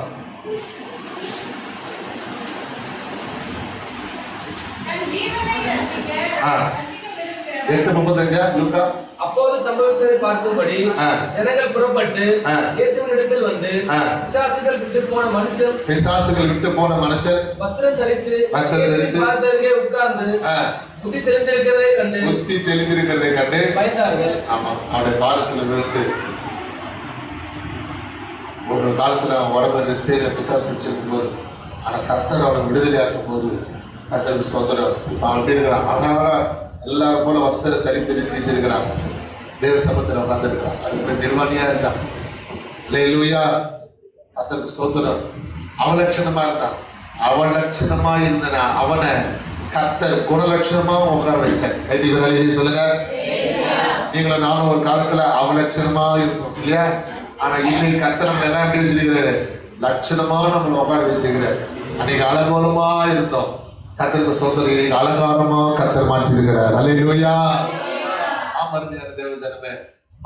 லூக்கா. அப்போது சம்பவத்தை பார்க்கும்படி ஜனங்கள் புறப்பட்டு இயேசுவினிடத்தில் வந்து பிசாசுகள் விட்டு போன மனுஷன் வஸ்திரம் தரித்து உட்கார்ந்து புத்தி தெளிந்திருக்கிறதை கண்டு பயந்தார்கள். ஆமா, அவருடைய பாதத்துல விழுந்து ஒரு காலத்துல அவன் உடம்பு சேர பிசாசு பிடிச்சிருக்கும் போது, ஆனா கர்த்தர் அவனை விடுதலையாக்கும் போது கர்த்தருக்கு ஸ்தோத்திரம். இப்ப அவன் எப்படி இருக்கிறான், அழகா எல்லாரும் போல வஸ்திர தரித்தறி செய்திருக்கிறான், தேவ சமூகத்தில் உட்கார்ந்துருக்கிறான். அதுக்கு நிர்வாணியா இருந்தான். அல்லேலூயா. கர்த்தருக்கு ஸ்தோத்திரம். அவலட்சணமா இருந்தான். அவலட்சணமா இருந்தனா அவனை கர்த்தர் குணலட்சணமா உட்கார வச்சார். கைதிகள் சொல்லுங்க. நீங்களும் நானும் ஒரு காலத்துல அவலட்சணமா இருக்கோம் இல்லையா? ஆனா இன்னைக்கு கர்த்தர் நம்ம எல்லாம் எப்படி வச்சிருக்கிறாரு, லட்சணமா நம்மளை உட்கார வச்சிருக்கிறார். அன்னைக்கு அலங்கோலமா இருந்தோம், கர்த்தருக்கு சொந்தம் அலங்காரமா கர்த்தர் மாற்றிருக்கிறார். அல்லேலூயா. ஆமர்மையான தேவ ஜனமே,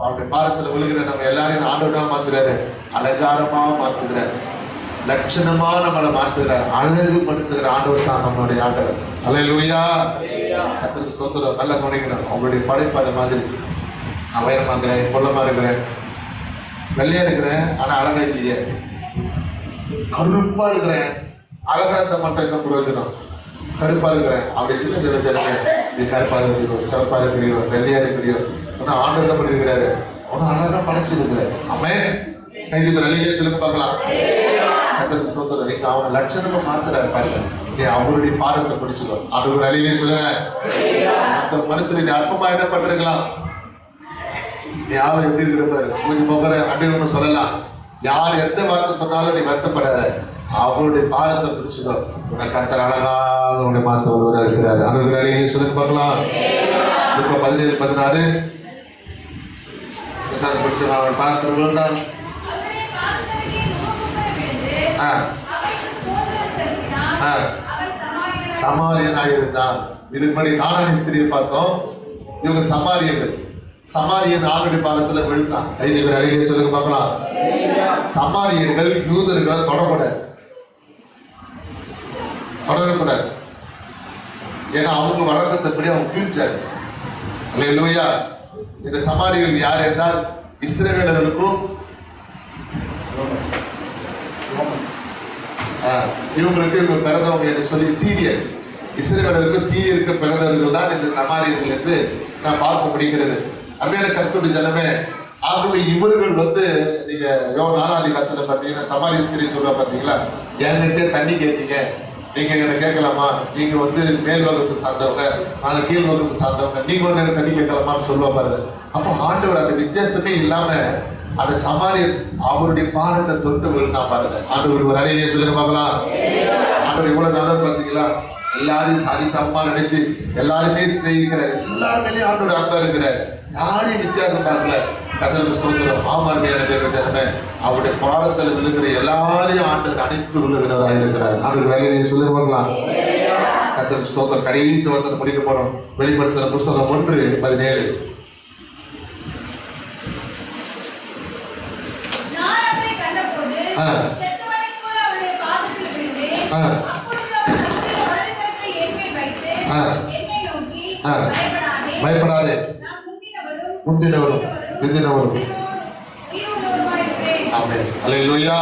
அவருடைய பாதத்துல விழுகிற நம்ம எல்லாரையும் ஆண்டவனா மாத்துறாரு, அலங்காரமா மாத்துகிறார், லட்சணமா நம்மளை மாத்துகிறார், அழகுபடுத்துகிற ஆண்டவர் தான் நம்மளுடைய ஆண்டவர். அல்லேலூயா. கர்த்தருக்கு சொந்தம். நல்லா கவனிக்கணும். அவங்களுடைய படைப்பு அது மாதிரி. நான் உயரமா இருக்கிறேன், பொல்லமா இருக்கிறேன், வெள்ளையா இருக்கிறேன், ஆனா அழகா இல்லையே, கருப்பா இருக்கிறேன், அழகா இருந்த மட்டும் என்ன பிரயோஜனம், கருப்பா இருக்கிறேன் அப்படி இல்லை. சில ஜனங்க நீ கருப்பா இருக்கிறியோ, சிறப்பா இருக்கிறியோ, வெள்ளையா இருக்கிறியோ, ஆனா ஆண்டவர் என்ன பண்ணிருக்கிறாரு, அவனும் அழகா படைச்சிருக்கிற. அவன் கைது வெளியே சொல்லுங்க பார்க்கலாம். கர்த்தருக்கு ஸ்தோத்திரம். நீங்க அவனை லட்சணமா மாத்துறாரு பாருங்க. நீ அவருடைய பாதத்தை பிடிச்சுக்கோ. ஆண்டவர் அழியே சொல்லுங்க. அந்த மனுஷன் நீ அற்பமா என்ன பண்றீங்களா, நீ யாரும் எப்படி இருக்கிற கொஞ்சம் போகிற அப்படின்னு சொல்லலாம். யார் எந்த வார்த்தை சொன்னாலும் நீ வருத்தப்படாத, அவருடைய பாதத்தை பிடிச்சுக்கோ. உனக்கு கர்த்தர் அழகாக உன்னை மாற்ற ஒருவராக இருக்கிறார். ஆண்டவர் அழியே சொல்லுங்க பார்க்கலாம். இப்போ 17-16 பிடிச்சவன் அவன் பாதத்தில் விழுந்தான். சமாரியனாக இருந்தான். இதுக்கு முன்னாடி கானானிய ஸ்திரியை பார்த்தோம். இவங்க சமாரியர்கள். சமாரியன் ஆளுடைய பாதத்துல விழுந்தான். கைதிகள் அழகிய சொல்லுங்க பார்க்கலாம். சமாரியர்கள் யூதர்களை தொடக்கூடாது, தொடரக்கூடாது. ஏன்னா அவங்க வழக்கத்தின்படி அவங்க பிரிச்சாரு. அல்லேலூயா. இந்த சமாரியர்கள் யார் என்றால் இஸ்ரவேலர்களுக்கும் இவங்களுக்கு இவங்க பிறந்தவங்க என்று சொல்லி சீரியர், இஸ்ரவேலருக்கு சீரியருக்கு பிறந்தவர்கள் தான் இந்த சமாரியர்கள் என்று நான் பார்க்க முடிகிறது. அப்படியே கர்த்தருடைய ஜனமே. ஆகவே இவர்கள் நீங்க 4ஆம் அதிகாரத்துல பார்த்தீங்கன்னா சமாரிய ஸ்திரீ சொல்ல பார்த்தீங்களா, என்கிட்ட தண்ணி கேட்டீங்க, நீங்க என்ன கேட்கலாமா? நீங்க மேல் வகுப்பு சார்ந்தவங்க, நாங்க கீழ் வகுப்பு சார்ந்தவங்க, நீங்க எனக்கு தண்ணி கேட்கலாமான்னு சொல்லுவா பாருங்க. அப்போ ஆண்டவர் அந்த வித்தியாசமே இல்லாம அந்த சமாரியன் அவருடைய பாதத்தை தொட்டு விழுந்தா பாருங்க. ஆண்டவர் ஒரு அறையிலே சொல்லுங்க பார்க்கலாம். ஆண்டவர் இவ்வளவு நல்லது பார்த்தீங்களா? எல்லாரையும் சாரி சமமா நினைச்சு எல்லாருமே சிநேகிக்கிறார், எல்லாருமே ஆண்டவர் அன்பா இருக்கிறார், யாரையும் வித்தியாசம் பார்க்கல. கர்த்தருக்கு ஸ்தோத்திரம். ஆமார்மையான தேவஜனமே, அவருடைய பாதத்தில் விழுகிற எல்லாரையும் ஆண்டவர் அனைத்து விழுகிறவராக இருக்கிறார். ஆண்டவர் வேலையை சொல்லி பார்க்கலாம். கர்த்தருக்கு ஸ்தோத்திரம். கடைசி வசனம் படிக்க போறோம். வெளிப்படுத்துற புஸ்தகம் 1:17. பயப்படாதே, முந்தினவரும் பிந்தினவரும். ஆமென். அல்லேலூயா.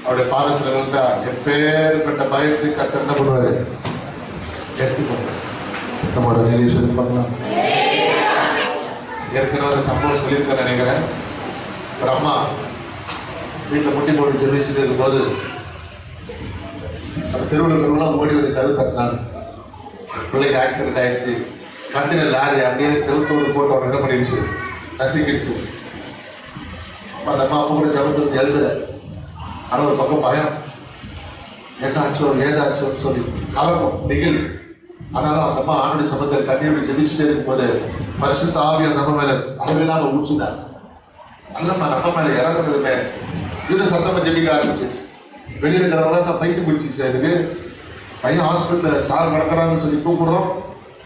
அவருடைய பாதத்தில் விழுந்தா எப்பேற்பட்ட பயத்தை கர்த்தர் என்ன பண்ணுவாரு? எடுத்துக்கோங்க. சுத்தமான வேலையை சொல்லி பார்க்கலாம். ஏற்கனவே ஒரு சம்பவம் சொல்லியிருக்க நினைக்கிறேன். ஒரு அம்மா வீட்டில் முட்டி போட்டு ஜெபிச்சுட்டு இருக்கும்போது அந்த தெருவில் ஓடி வந்து கரு தட்டினாங்க. பிள்ளைக்கு ஆக்சிடென்ட் ஆயிடுச்சு. கண்டினியூ லாரி அப்படியே செலுத்தோடு போட்டு அவன் என்ன பண்ணிடுச்சு, நசுக்கிடுச்சு. அந்த அம்மா அப்போ கூட ஜபத்துக்கு எழுதல. ஆனால் ஒரு பக்கம் பயம், என்ன ஆச்சோ ஏதாச்சோன்னு சொல்லி கலக்கம் திகில். ஆனாலும் அந்த அம்மா ஆண்டுடைய சமத்தில் கண்ணீர் ஜெபிச்சுட்டே இருக்கும்போது பரிசுத்த ஆவி அந்த நம்ம மேல அளவில்லாம ஊற்றுனார். அல்லம்மா நம்ம மேல இறங்குறதுமே இன்னும் சத்தமா ஜெபிக்க ஆரம்பிச்சிச்சு. வெளியில இருக்கிறவங்களாம் நான் பைக்கு பிடிச்சிச்சு. எனக்கு பையன் ஹாஸ்பிட்டலில் சார் நடக்கிறான்னு சொல்லி கூப்பிடுறோம்.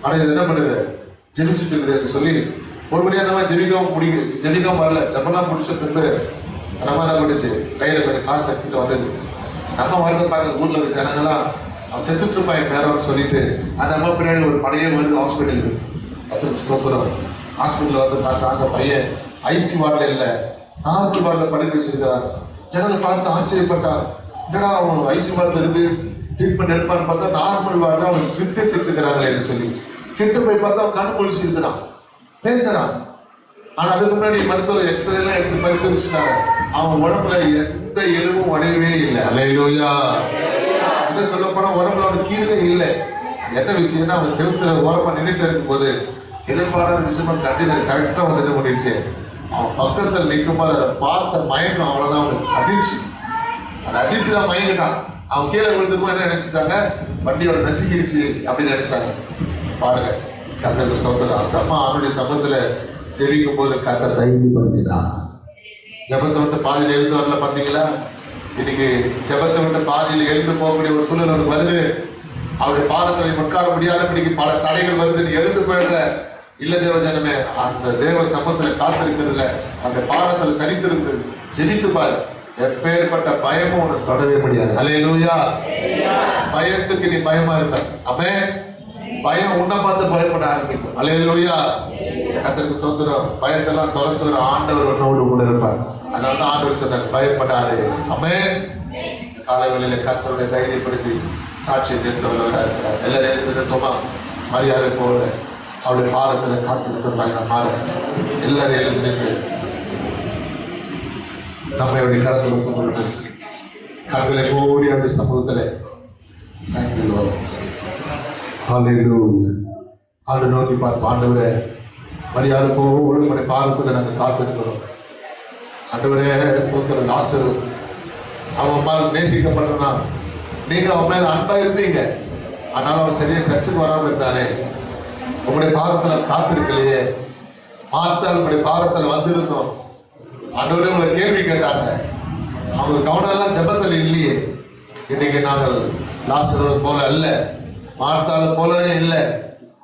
ஆனால் இது என்ன பண்ணுது, ஜெபிச்சுட்டு இருக்குதுன்னு சொல்லி ஒரு வழியாக நம்ம ஜெபிக்காம வரல. ஜப்பெல்லாம் முடிச்சுட்டு நம்ம என்ன பண்ணிச்சு, கையில் கொஞ்சம் காசு எடுத்துட்டு வந்தது. நம்ம வாழ்க்கை பார்க்க ஊரில் இருக்க ஜனங்களாம் அவன் செத்துட்டு இருப்பான் நேரம்னு சொல்லிட்டு அந்த அம்மா பின்னாடி ஒரு படையே வருது ஹாஸ்பிட்டலுக்கு. கர்த்தருக்கு ஸ்தோத்திரம். ஹாஸ்பிட்டலில் பார்த்தா அந்த பையன் ஐசி வார்டில் இல்லை, நார்மல் வார்டில் படுக்க வச்சிருக்கிறார். ஜனங்கள் பார்த்து ஆச்சரியப்பட்டார். என்னடா அவன் ஐசி வார்டில் இருந்து ட்ரீட்மெண்ட் எடுப்பான்னு பார்த்தா நார்மல் வார்டில் அவன் பிரிச்சு எடுத்துக்கிறாங்களேன்னு சொல்லி கிட்ட போய் பார்த்தா அவன் கண் பொழிச்சு இருக்கிறான், பேசுறான். ஆனால் அதுக்கு முன்னாடி மருத்துவர் எக்ஸ்ரேலாம் எடுத்து பரிசோதிச்சுட்டாங்க. அவன் உடம்புல எந்த எலும்பும் உடையவே இல்லை. அல்லேலூயா. என்ன சொல்ல போனா உடம்புல அவனுக்கு கீழே இல்லை. என்ன விஷயம்னா அவன் செலுத்துற ஓரமா நின்றுட்டு இருக்கும்போது எதிர்பாராத விஷயமா கண்டினியூ கரெக்டாக வந்து என்ன பண்ணிடுச்சு, அவன் பக்கத்தில் நிற்கும்போது அதை பார்த்த மயக்கம் அவ்வளோதான் அவனுக்கு அதிர்ச்சி. அந்த அதிர்ச்சி தான் மயங்கிட்டான். அவன் கீழே விழுந்துக்கும் என்ன நினைச்சிட்டாங்க, வண்டியோட நசுக்கிடுச்சு அப்படின்னு நினைச்சாங்க. பாருங்க, கர்த்தருக்கு ஸ்தோத்திரம். அந்த அம்மா அவனுடைய சமூகத்துல ஜெபிக்கும் போது கர்த்தர் தைரியப்படுத்தினான். ஜபத்தை விட்டு பாதியில் எழுந்து வரல பார்த்தீங்களா? இன்னைக்கு ஜபத்தை விட்டு பாதியில் எழுந்து போகக்கூடிய ஒரு சூழல் வருது. அவருடைய பாதத்தில் உட்கார முடியாதபடிக்கு பல தடைகள் வருதுன்னு எழுந்து போயிடுற இல்ல தேவ ஜனமே, அந்த தேவ சமூகத்துல காத்திருக்கிறதுல அந்த பாதத்தில் தனித்திருந்து ஜெபித்து பாரு. எப்பேற்பட்ட பயமும் உனக்கு தொடவே முடியாது. அல்லேலூயா. பயத்துக்கு நீ பயமா இருக்க. ஆமென். பயம் உன்னை பார்த்து பயப்பட ஆரம்பிக்கும். அல்லேலூயா. கர்த்தருக்கு ஸ்தோத்திரம். பயத்தெல்லாம் துரத்துற ஆண்டவர் உன்னோடு கூட இருப்பார். அதனால தான் ஆண்டவர் சொன்னார், பயப்படாதே. ஆமென். காலைவெளியில கர்த்தருடைய தைரியப்படுத்தி சாட்சியை தெரிந்தவர்களாக இருக்கிறார். எல்லாரும் எழுந்திருக்கோமா? மரியாதை போல அவருடைய பாதத்துல காத்திருக்கிறாங்க. மாற எல்லாரும் எழுந்திருக்கு நம்மளுடைய கடத்தில் ஒப்புக்கொண்டு கண்களை மூடி அவருடைய சமூகத்துல ஆண்டு நோக்கி பார்ப்போம். ஆண்டவரே, மரியாதை போல நம்முடைய பாதத்துல நாங்கள் காத்திருக்கிறோம். ஆண்டவரே ஸ்தோத்திரம். லாசரு அவன் மேல நேசிக்கப்படுறா, நீங்க அவன் மேல அன்பா இருந்தீங்க. ஆனாலும் அவன் சரியா சர்ச்சுக்கு வராமல் இருந்தானே, உங்களுடைய பாதத்துல காத்திருக்கலையே. மார்த்தாள் உங்களுடைய பாதத்துல வந்திருந்தோம். ஆண்டவரே உங்களை கேள்வி கேட்டாங்க, அவங்களுக்கு கவனம் எல்லாம் ஜெபத்தில் இல்லையே. இன்னைக்கு நாங்கள் லாசரு போல அல்ல, மார்த்தாள் போல இல்லை,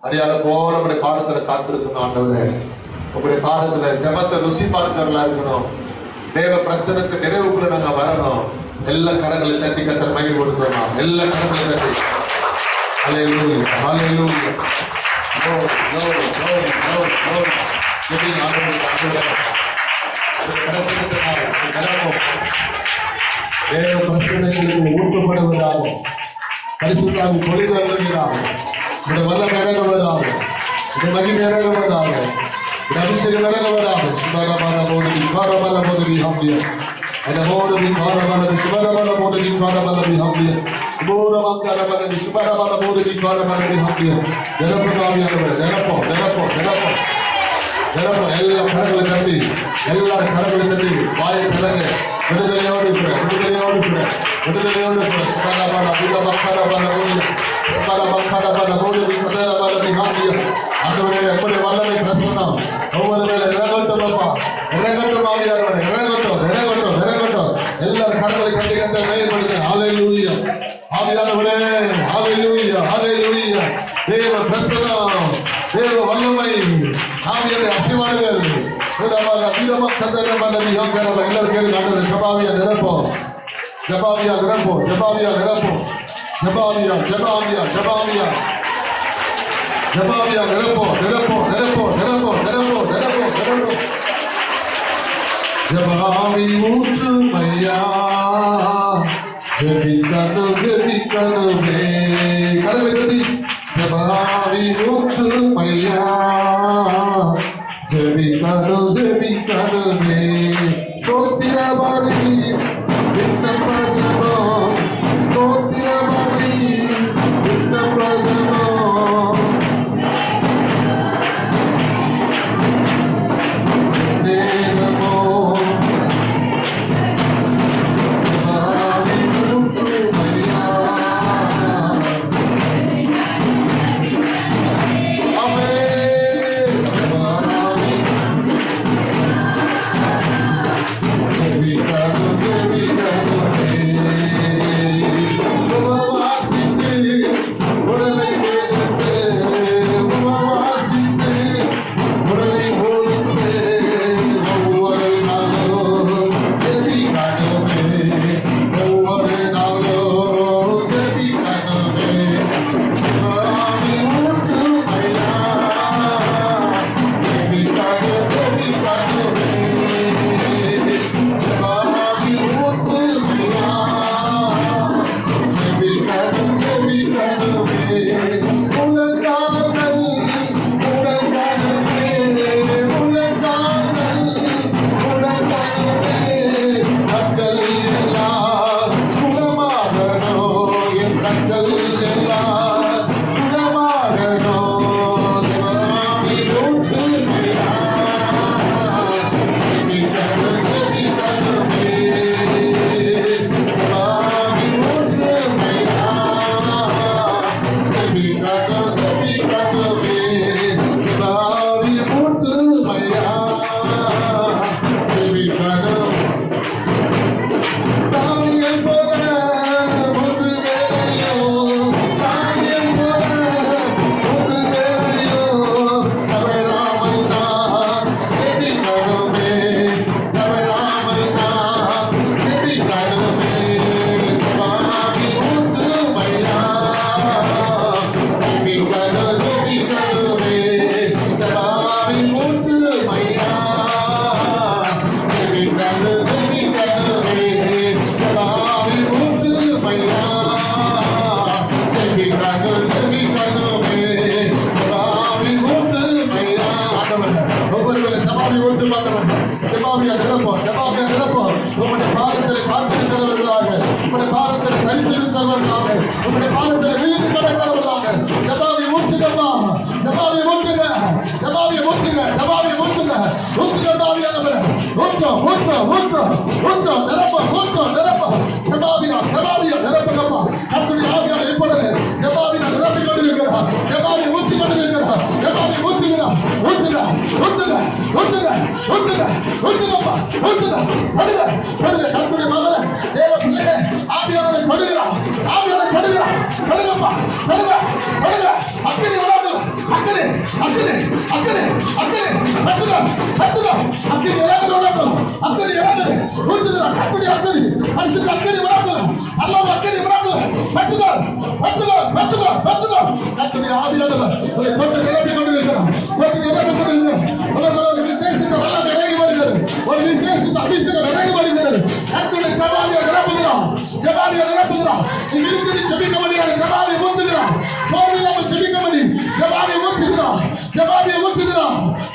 மரியாதை போல உங்களுடைய பாதத்துல காத்திருக்கணும். ஆண்டவரே, உங்களுடைய பாதத்துல ஜெபத்தை ருசி பார்த்தவர்களா இருக்கணும். தேவ பிரசனத்தை நிறைவுக்குள்ள நாங்க வரணும். எல்லா கரங்களை தட்டி கர்த்தர் மகிமை கொடுத்தோம். எல்லா கரங்களை தட்டி ஹல்லேலூயா, ஹல்லேலூயா. glory, glory, glory, glory. giving honor to God. தேவ பிரசன்னங்களுக்கு ஊட்டப்படுவதாகும். பரிசுத்தாவி பொழிதருவதாகும். இந்த வல்லம் இறங்குவதாகும். இந்த மகிமை இறங்குவதாகும். இந்த அபிஷேகம் இறங்குவதாகும். சுபரமல போதி, சுபரமல போதி ஹம்தியா. And the Lord will be called upon the Shubara, Lord will be called upon the Humble. Lord of God, upon the Shubara, Lord will be called upon the Humble. எல்லா கரங்களை தட்டி எல்லா கரங்களை தட்டி வாயை கலங்க விடுதலையோடு இருக்கிற விடுதலையோடு இருக்கிற விடுதலையோடு இருக்கிற சகலபல விகபக்கரபல ஓடி பல பக்கரபல ஓடி விகதரபல விகாந்திய ஆண்டவரே எப்படி வல்லமை பிரசன்னம் ஒவ்வொரு வேளை இறங்கட்டும்ப்பா இறங்கட்டும் ஆவியானவரே இறங்கட்டும் எல்லா கரங்களை கட்டி கட்ட மேல்படுது ஹalleluya ஆவியானவரே ஹalleluya தேவ பிரசன்னம் தேவ வல்லமை ஆவியானவரே அசைவாடுங்கள் உடமாக அதிகமாக கந்தரமல்ல விகாங்கரம எல்லாரும் கேளுங்க ஆண்டவரே ஜபாவியா நிரப்போ ஜபாவியா நிரப்போ ஜபாவியா நிரப்போ ஜபாவியா ஜபாவியா ஜபாவியா ஜபாவியா நிரப்போ நிரப்போ நிரப்போ நிரப்போ நிரப்போ நிரப்போ நிரப்போ ஜபாவி ஊற்று மையா ஜபிக்கணுமே கரவை தட்டி ஜபாவி ஊற்று மையா ஜபிக்கணுமே ஸ்தோத்திரபலி விண்ணப்ப ஜெபம் ஸ்தோத்திரபலி விண்ணப்ப ஜெபம் நேரமோ ஜபாவி ஊற்று மையா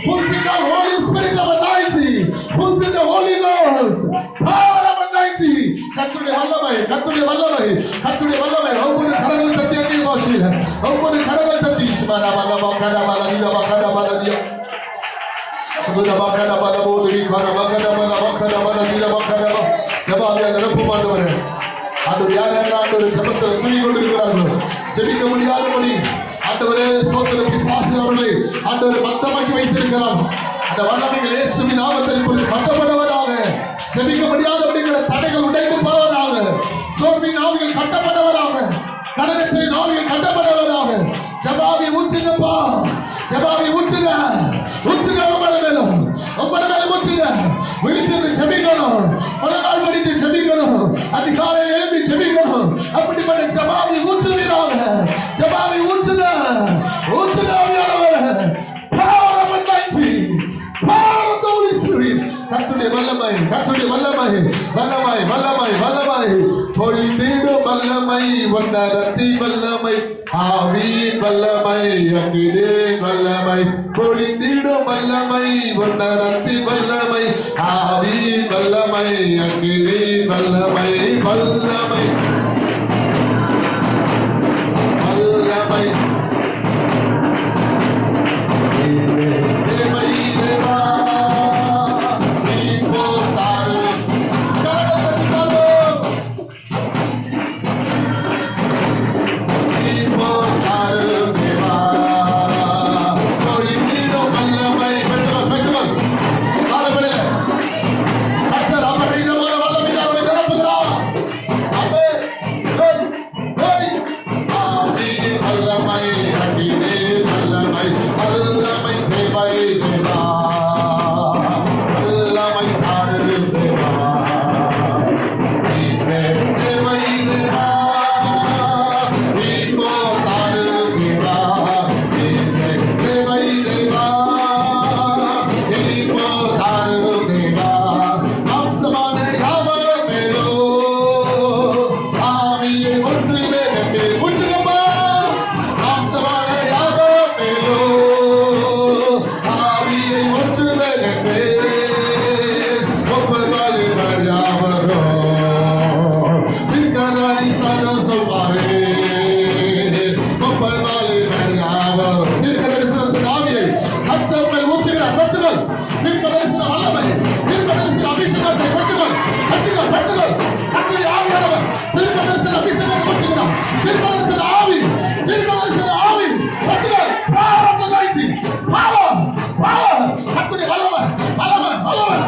Fulfill the Holy Spirit of anointing. Fulfill the Holy Ghost. Power of கர்த்தருடைய வல்லமை, கர்த்தருடைய வல்லமை. ஒவ்வொரு கரங்கள் தட்டி அங்கே வாசில, ஒவ்வொரு கரங்கள் தட்டி சுமாரா வல்லமா கரமா லீலா வகரமா லீலா சுகுதா வகரமா லோரி வகரமா வகரமா லீலா வகரமா. ஜெபம் நடப்பு ஆண்டவரே, ஆண்டவர் யாரெல்லாம் ஆண்டவர் ஜெபத்தில் துணி கொண்டிருக்கிறார்களோ, ஜெபிக்க முடியாதபடி ஆண்டவரே சோதனை பிசாசு அவர்களை ஆண்டவர் மத்தமாக்கி வைத்திருக்கிறார். அந்த வல்லமைகள் இயேசுவின் நாமத்தில் இப்பொழுது கட்டப்பட்டவராக, ஜெபிக்க முடியாதபடிங்கிற தடைகள் உடைந்து போவதாக, சோர்வின் ஆவிகள் கட்டப்பட்டவராக, கடனத்தின் ஆவிகள் கட்டப்பட்டவராக. ஜெபாவி ஊற்றுங்கப்பா, ஜெபாவி ஊற்றுங்க, ஊற்றுங்க ஒவ்வொரு மேலும், ஒவ்வொரு மேலும் ஊற்றுங்க. விழித்திருந்து ஜெபிக்கணும், பலநாள் படித்து ஜெபிக்கணும், அதிகாலை எழுப்பி ஜெபிக்கணும். அப்படிப்பட்ட ஜெபாவி ஊற்றுவீராக, ஜெபாவி ஊற்றுங்க, ஊற்றுங்க ஆவியானவரே. Power of anointing, power of the Holy Spirit. கர்த்தருடைய வல்லமை, கர்த்தருடைய வல்லமை, வல்லமை, வல்லமை, வல்லமை. பொழிந்திடும் வல்லமை, ஒன்றரத்தி வல்லமை, ஆவியின் வல்லமை, அங்கிலின் வல்லமை. பொழிந்திடும் வல்லமை, ஒன்றரத்தி வல்லமை, ஆவியின் வல்லமை, அங்கிலின் வல்லமை, வல்லமை, வல்லமை. தேவை தேவா நீ போட்டாரு கரகத்தோ நீ போட்டாரு தேவா பொழிந்திடும் வல்லமை. பெற்றுக்கொள் காலவெளியில கர்த்தர் அபரிதமான வல்லமையை அவரை நிரப்புகிறார். ஆமென். ஆவியின் வல்லமை, அகிலின் வல்லமை, வல்லமை தேவை தேவா, வல்லமை தாரு தேவா, நீவே தேவை தேவா, நீவோ தாரு தேவா, நீவே தேவை தேவா, நீவோ தாரு தேவா. அம்சமான யாவர் மேலோ ஆவியை ஒன்று வேறு புற்றுகமா. அம்சமான யாவர் மேலோ ஆவியை ஒன்று வேறு ஒப்பதாலி யாவரோ திங்கராணி சனம் சொல்வாரே. ஒப்பதாலி யாவரோ தீர்க்க தரிசனத்தின் ஆவியை கர்த்தர் மேல் ஊற்றுகிறார். பெற்றுகள் தீர்க்க தரிசன வல்லமை, தீர்க்க தரிசன அபிஷேகத்தை பெற்றுகள், பெற்றுகள், பெற்றுகள். கர்த்தருடைய ஆவியானவர் தீர்க்க தரிசன அபிஷேகத்தை ஊற்றுகிறார். தீர்க்க தரிசன ஆவி, தீர்க்க தரிசன ஆவி பெற்றுகள். Power of the anointing, power, power. கர்த்தருடைய வல்லமை, வல்லமை, வல்லமை.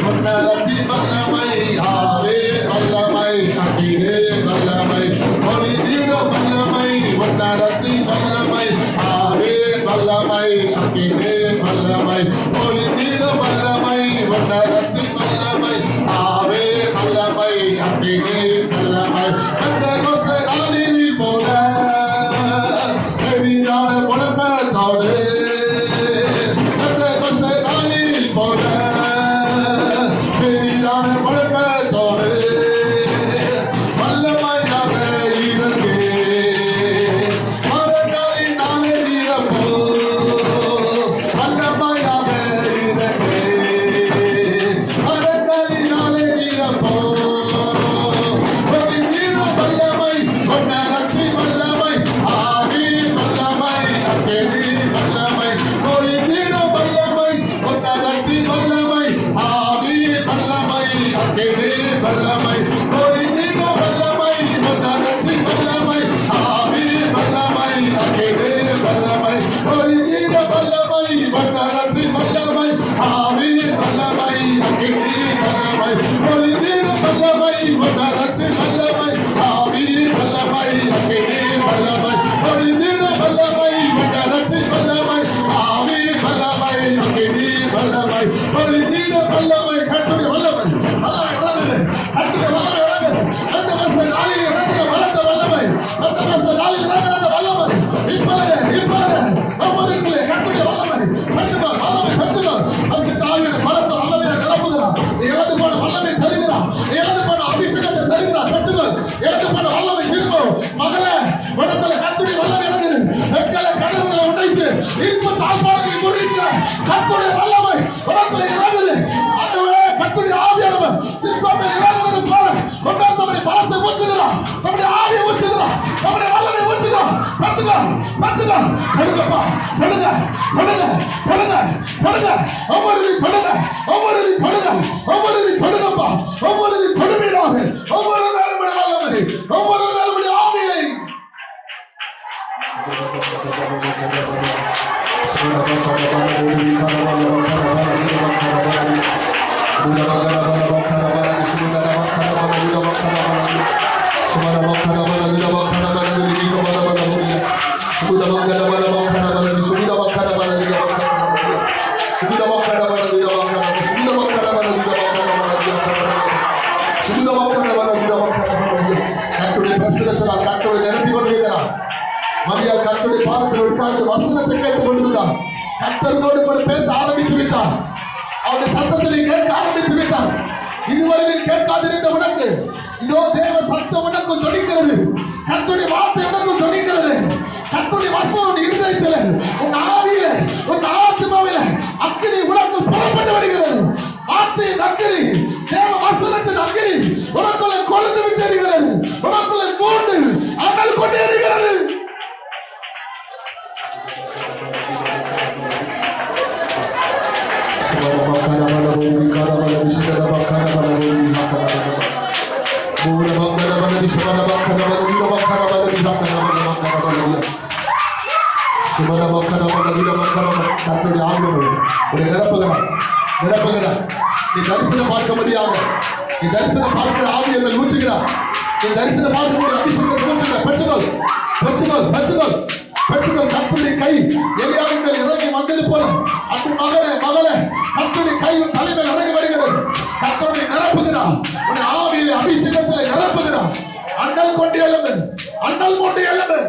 ஒன்றரத்தி வல்லமை, ஆவே வல்லமை, அகிலே வல்லமை, பொழிந்திடும் வல்லமை, ஒன்றரத்தி வல்லமை, ஆவே வல்லமை, அகிலே வல்லமை, பொழிந்திடும் வல்லமை, ஒன்றரத்தி வல்லமை, ஆவே வல்லமை, அகிலே வல்லமை. பெந்தெகோஸ்தே நாளில் போல எரியான முழக்கத்தோடு, பெந்தெகோஸ்தே நாளில் போல எரியான முழக்கத்தோடு வல்லமையாக இறங்கே மரங்களின் நாளே நிரப்போ. வல்லமையாக இறங்கே மரங்களின் நாளே நிரப்போ. பொழிந்திடும் வல்லமை, ஒன்றரத்தி வல்லமை, ஆவியின் வல்லமை, அக்கினியின் வல்லமை. பொழிந்திடும் வல்லமை, ஒன்றரத்தி வல்லமை, ஆவியின் வல்லமை, அக்கினியின் வல்லமை. பொழிந்திடும் வல்லமை, ஒன்றரத்தி வல்லமை, ஆவியின் வல்லமை, அக்கினியின் வல்லமை. பொழிந்திடும் வல்லமை, ஒன்றரத்தி வல்லமை, ஆவியின் வல்லமை, அக்கினியின் வல்லமை. பொழிந்திடும் வல்லமை, ஒன்றரத்தி வல்லமை, ஆவியின் வல்லமை, அக்கினியின் வல்லமை. பொழிந்திடும் வல்லமை, ஒன்றரத்தி வல்லமை, ஆவியின் வல்லமை, அக்கினியின் வல்லமை. பொழிந்திடும் வல்லமை. கர்த்தருடைய வல்லமை, வல்லமை இறங்குது, கர்த்தருடைய வல்லமை இறங்குது. பெந்தெகோஸ்தே நாளில் இறங்குகிற பலத்த வல்லமை, பெந்தெகோஸ்தே நாளில் இறங்குகிற வல்லமை இப்பொழுது, இப்பொழுது ஒவ்வொருவருக்குள்ளே கர்த்தருடைய வல்லமை பெற்றுக்கொள், வல்லமை பெற்றுக்கொள். பரிசுத்த ஆவியான பலத்த வல்லமையை நிரப்புகிறார். இறந்து போன வல்லமை தருகிறார், இறந்து போன அபிஷேகத்தை தருகிறார். பெற்றுக்கொள். இறந்து போன வல்லமை திரும்பும். மகளே, உடம்புல கர்த்தருடைய வல்லமை இறங்குது. எங்களை கனவுகளை உடைத்து இன்ப தாழ்பாடுகளை குறிக்கிற கர்த்தருடைய வல்லமை உடம்புல இறங்குது. ஆண்டவரே, கர்த்தருடைய ஆவியானவர் சிம்சோனை இறங்குவது போல பத்துங்க தொடுங்கப்பா தொடுங்க தொடுங்க தொடுங்க தொடுங்க ஒவ்வொரு தொடுங்க ஒவ்வொரு தொடுங்க ஒவ்வொரு தொடுங்கப்பா ஒவ்வொரு தொடுவீராக ஒவ்வொரு நாளும் வல்லமை ஒவ்வொரு நாளும் ஆவியை மரியாள் கர்த்தருடைய பாதத்தில் உட்கார்ந்து வசனத்தை கேட்டுக் கொண்டிருந்தார். கர்த்தரோடு கூட பேச ஆரம்பித்து விட்டார். அவருடைய சத்தத்தை கேட்க ஆரம்பித்து விட்டார். இதுவரை கேட்காதிருந்த உனக்கு இதோ தேவ சத்தம் உனக்கு தொனிக்கிறது. கர்த்தருடைய வார்த்தை உனக்கு தொனிக்கிறது. கர்த்தருடைய வசனம் இருதயத்தில் உன் ஆவியில உன் ஆத்மாவில அக்கினி உனக்கு புறப்பட்டு வருகிறது. வார்த்தையின் அக்கினி தேவ வசனத்தின் அக்கினி உனக்குள்ள கொழுந்து விட்டிருக்கிறது. உனக்குள்ள கூண்டு அனல் கொண்டு இருக்கிறது. நீ தரிசனம் பார்க்க முடியாது. நீ தரிசனம் பார்க்கிற ஆவியை ஊற்றுகிறார். நீ தரிசனம் பார்க்கக்கூடிய அபிஷேகத்தை ஊற்றுகிறார். பெற்றுக்கொள் பெற்றுக்கொள் பெற்றுக்கொள் பெற்றுக்கொள். கர்த்தருடைய கை எலியாவின் மேல் இறங்கி வந்தது போல அன்று மகனே மகளே கர்த்தருடைய கை உன் தலைமையில் இறங்கி வருகிறது. கர்த்தருடைய நிரப்புகிறார். உன் ஆவியிலே அபிஷேகத்தில் நிரப்புகிறார். அண்டல் கொண்டு எழுந்து அண்டல் கொண்டு எழுந்து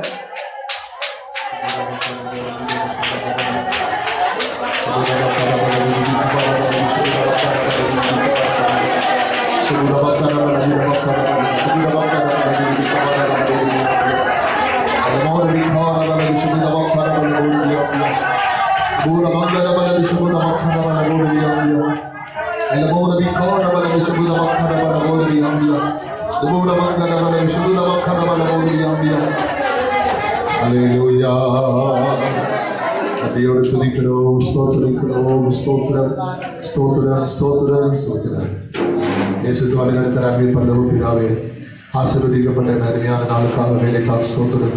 ஆசீர்வதிக்கப்பட்ட அருமையான நாளுக்காக வேலைக்காக ஸ்தோத்திரம்.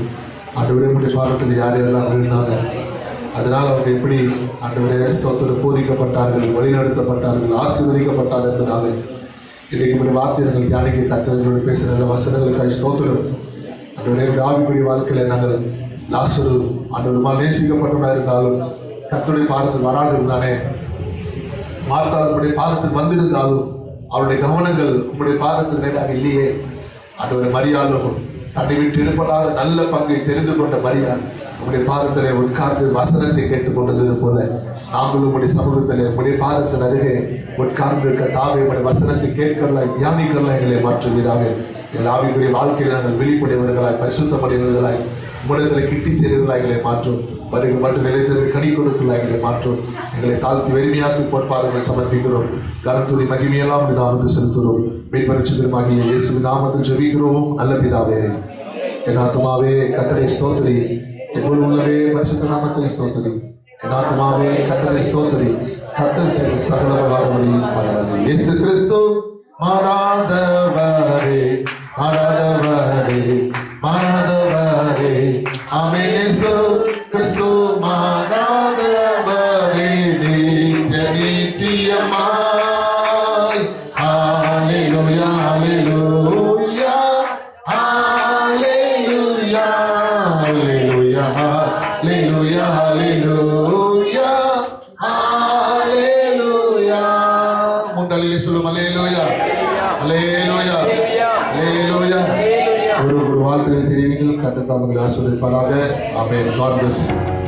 ஆண்டவரே பாதத்தில் யார் யாரெல்லாம் விழுந்தாங்க, அதனால் அவங்க எப்படி ஆண்டவரே ஸ்தோத்திரம் போதிக்கப்பட்டார்கள், வழிநடத்தப்பட்டார்கள், ஆசீர்வதிக்கப்பட்டார்கள் என்பதாக இன்றைக்கு வார்த்தைகள் தியானிக்க கர்த்தரோடு பேசுகிற நல்ல வசனங்களுக்காக ஸ்தோத்திரம். ஆண்டவரே ஆவிக்குரிய வாழ்க்கையில் நாங்கள் லாசரு ஆண்டவருமால் நேசிக்கப்பட்டவனாக இருந்தாலும் கர்த்தருடைய பாதத்தில் வராது இருந்தானே, மார்த்தாளுடைய பாதத்தில் வந்திருந்தாலும் அவருடைய கவனங்கள் உங்களுடைய பாதத்தில் நேராக இல்லையே. ஆண்டவர் மரியாளோ தன்னை விட்டு எழுப்படாத நல்ல பங்கை தெரிந்து கொண்ட மரியாள் உங்களுடைய பாதத்திலே உட்கார்ந்து வசனத்தை கேட்டுக்கொண்டது போல நாங்களும் உங்களுடைய சமூகத்திலே உங்களுடைய பாதத்தில் அருகே உட்கார்ந்து தாவே உங்களுடைய வசனத்தை கேட்கலாம் தியானிக்கலாம் எங்களை மாற்றுவீராக. எங்கள் ஆவியுடைய வாழ்க்கையில் நாங்கள் வெளிப்படையவர்களாய் பரிசுத்தமடைவர்களாய் உங்களிடத்தில் கிட்டி செய்வர்களாக எங்களை மாற்றும். வருகிற மட்டும் நிலைத்தது கனி கொடுக்கலாம் எங்களை மாற்றும். எங்களை தாழ்த்தி வெறுமையாக்கி பொற்பாதங்களை சமர்ப்பிக்கிறோம். கனத்துறை மகிமையெல்லாம் நாமத்தில் செலுத்துகிறோம். மெய்பரிசுத்தமாகிய இயேசுவின் நாமத்தில் ஜெபிக்கிறோம் நல்ல பிதாவே. என் ஆத்துமாவே கர்த்தரை ஸ்தோத்திரி, என் உள்ளவே பரிசுத்த நாமத்தை ஸ்தோத்திரி. என் ஆத்துமாவே கர்த்தரை ஸ்தோத்திரி, கர்த்தர் செய்த சகல உபகாரங்களையும் மறவாதே. இயேசு கிறிஸ்து மாறாதவரே மாறாதவரே மாறாதவரே ஆமென். இயேசு கிறிஸ்து மாறாதவரே நித்திய நித்தியமாய். ஹல்லேலூயா ஹல்லேலூயா ஹல்லேலூயா ஹல்லேலூயா ஹல்லேலூயா ஹல்லேலூயா ஹல்லேலூயா. முண்டலிலே சொல்லும் ஹல்லேலூயா ஹல்லேலூயா ஹல்லேலூயா. ஒரு வாழ்க்கையை தெரிவிங்கள். கர்த்தர் தாமே ஆசீர்வதிப்பாராக. ஆமென். God bless you.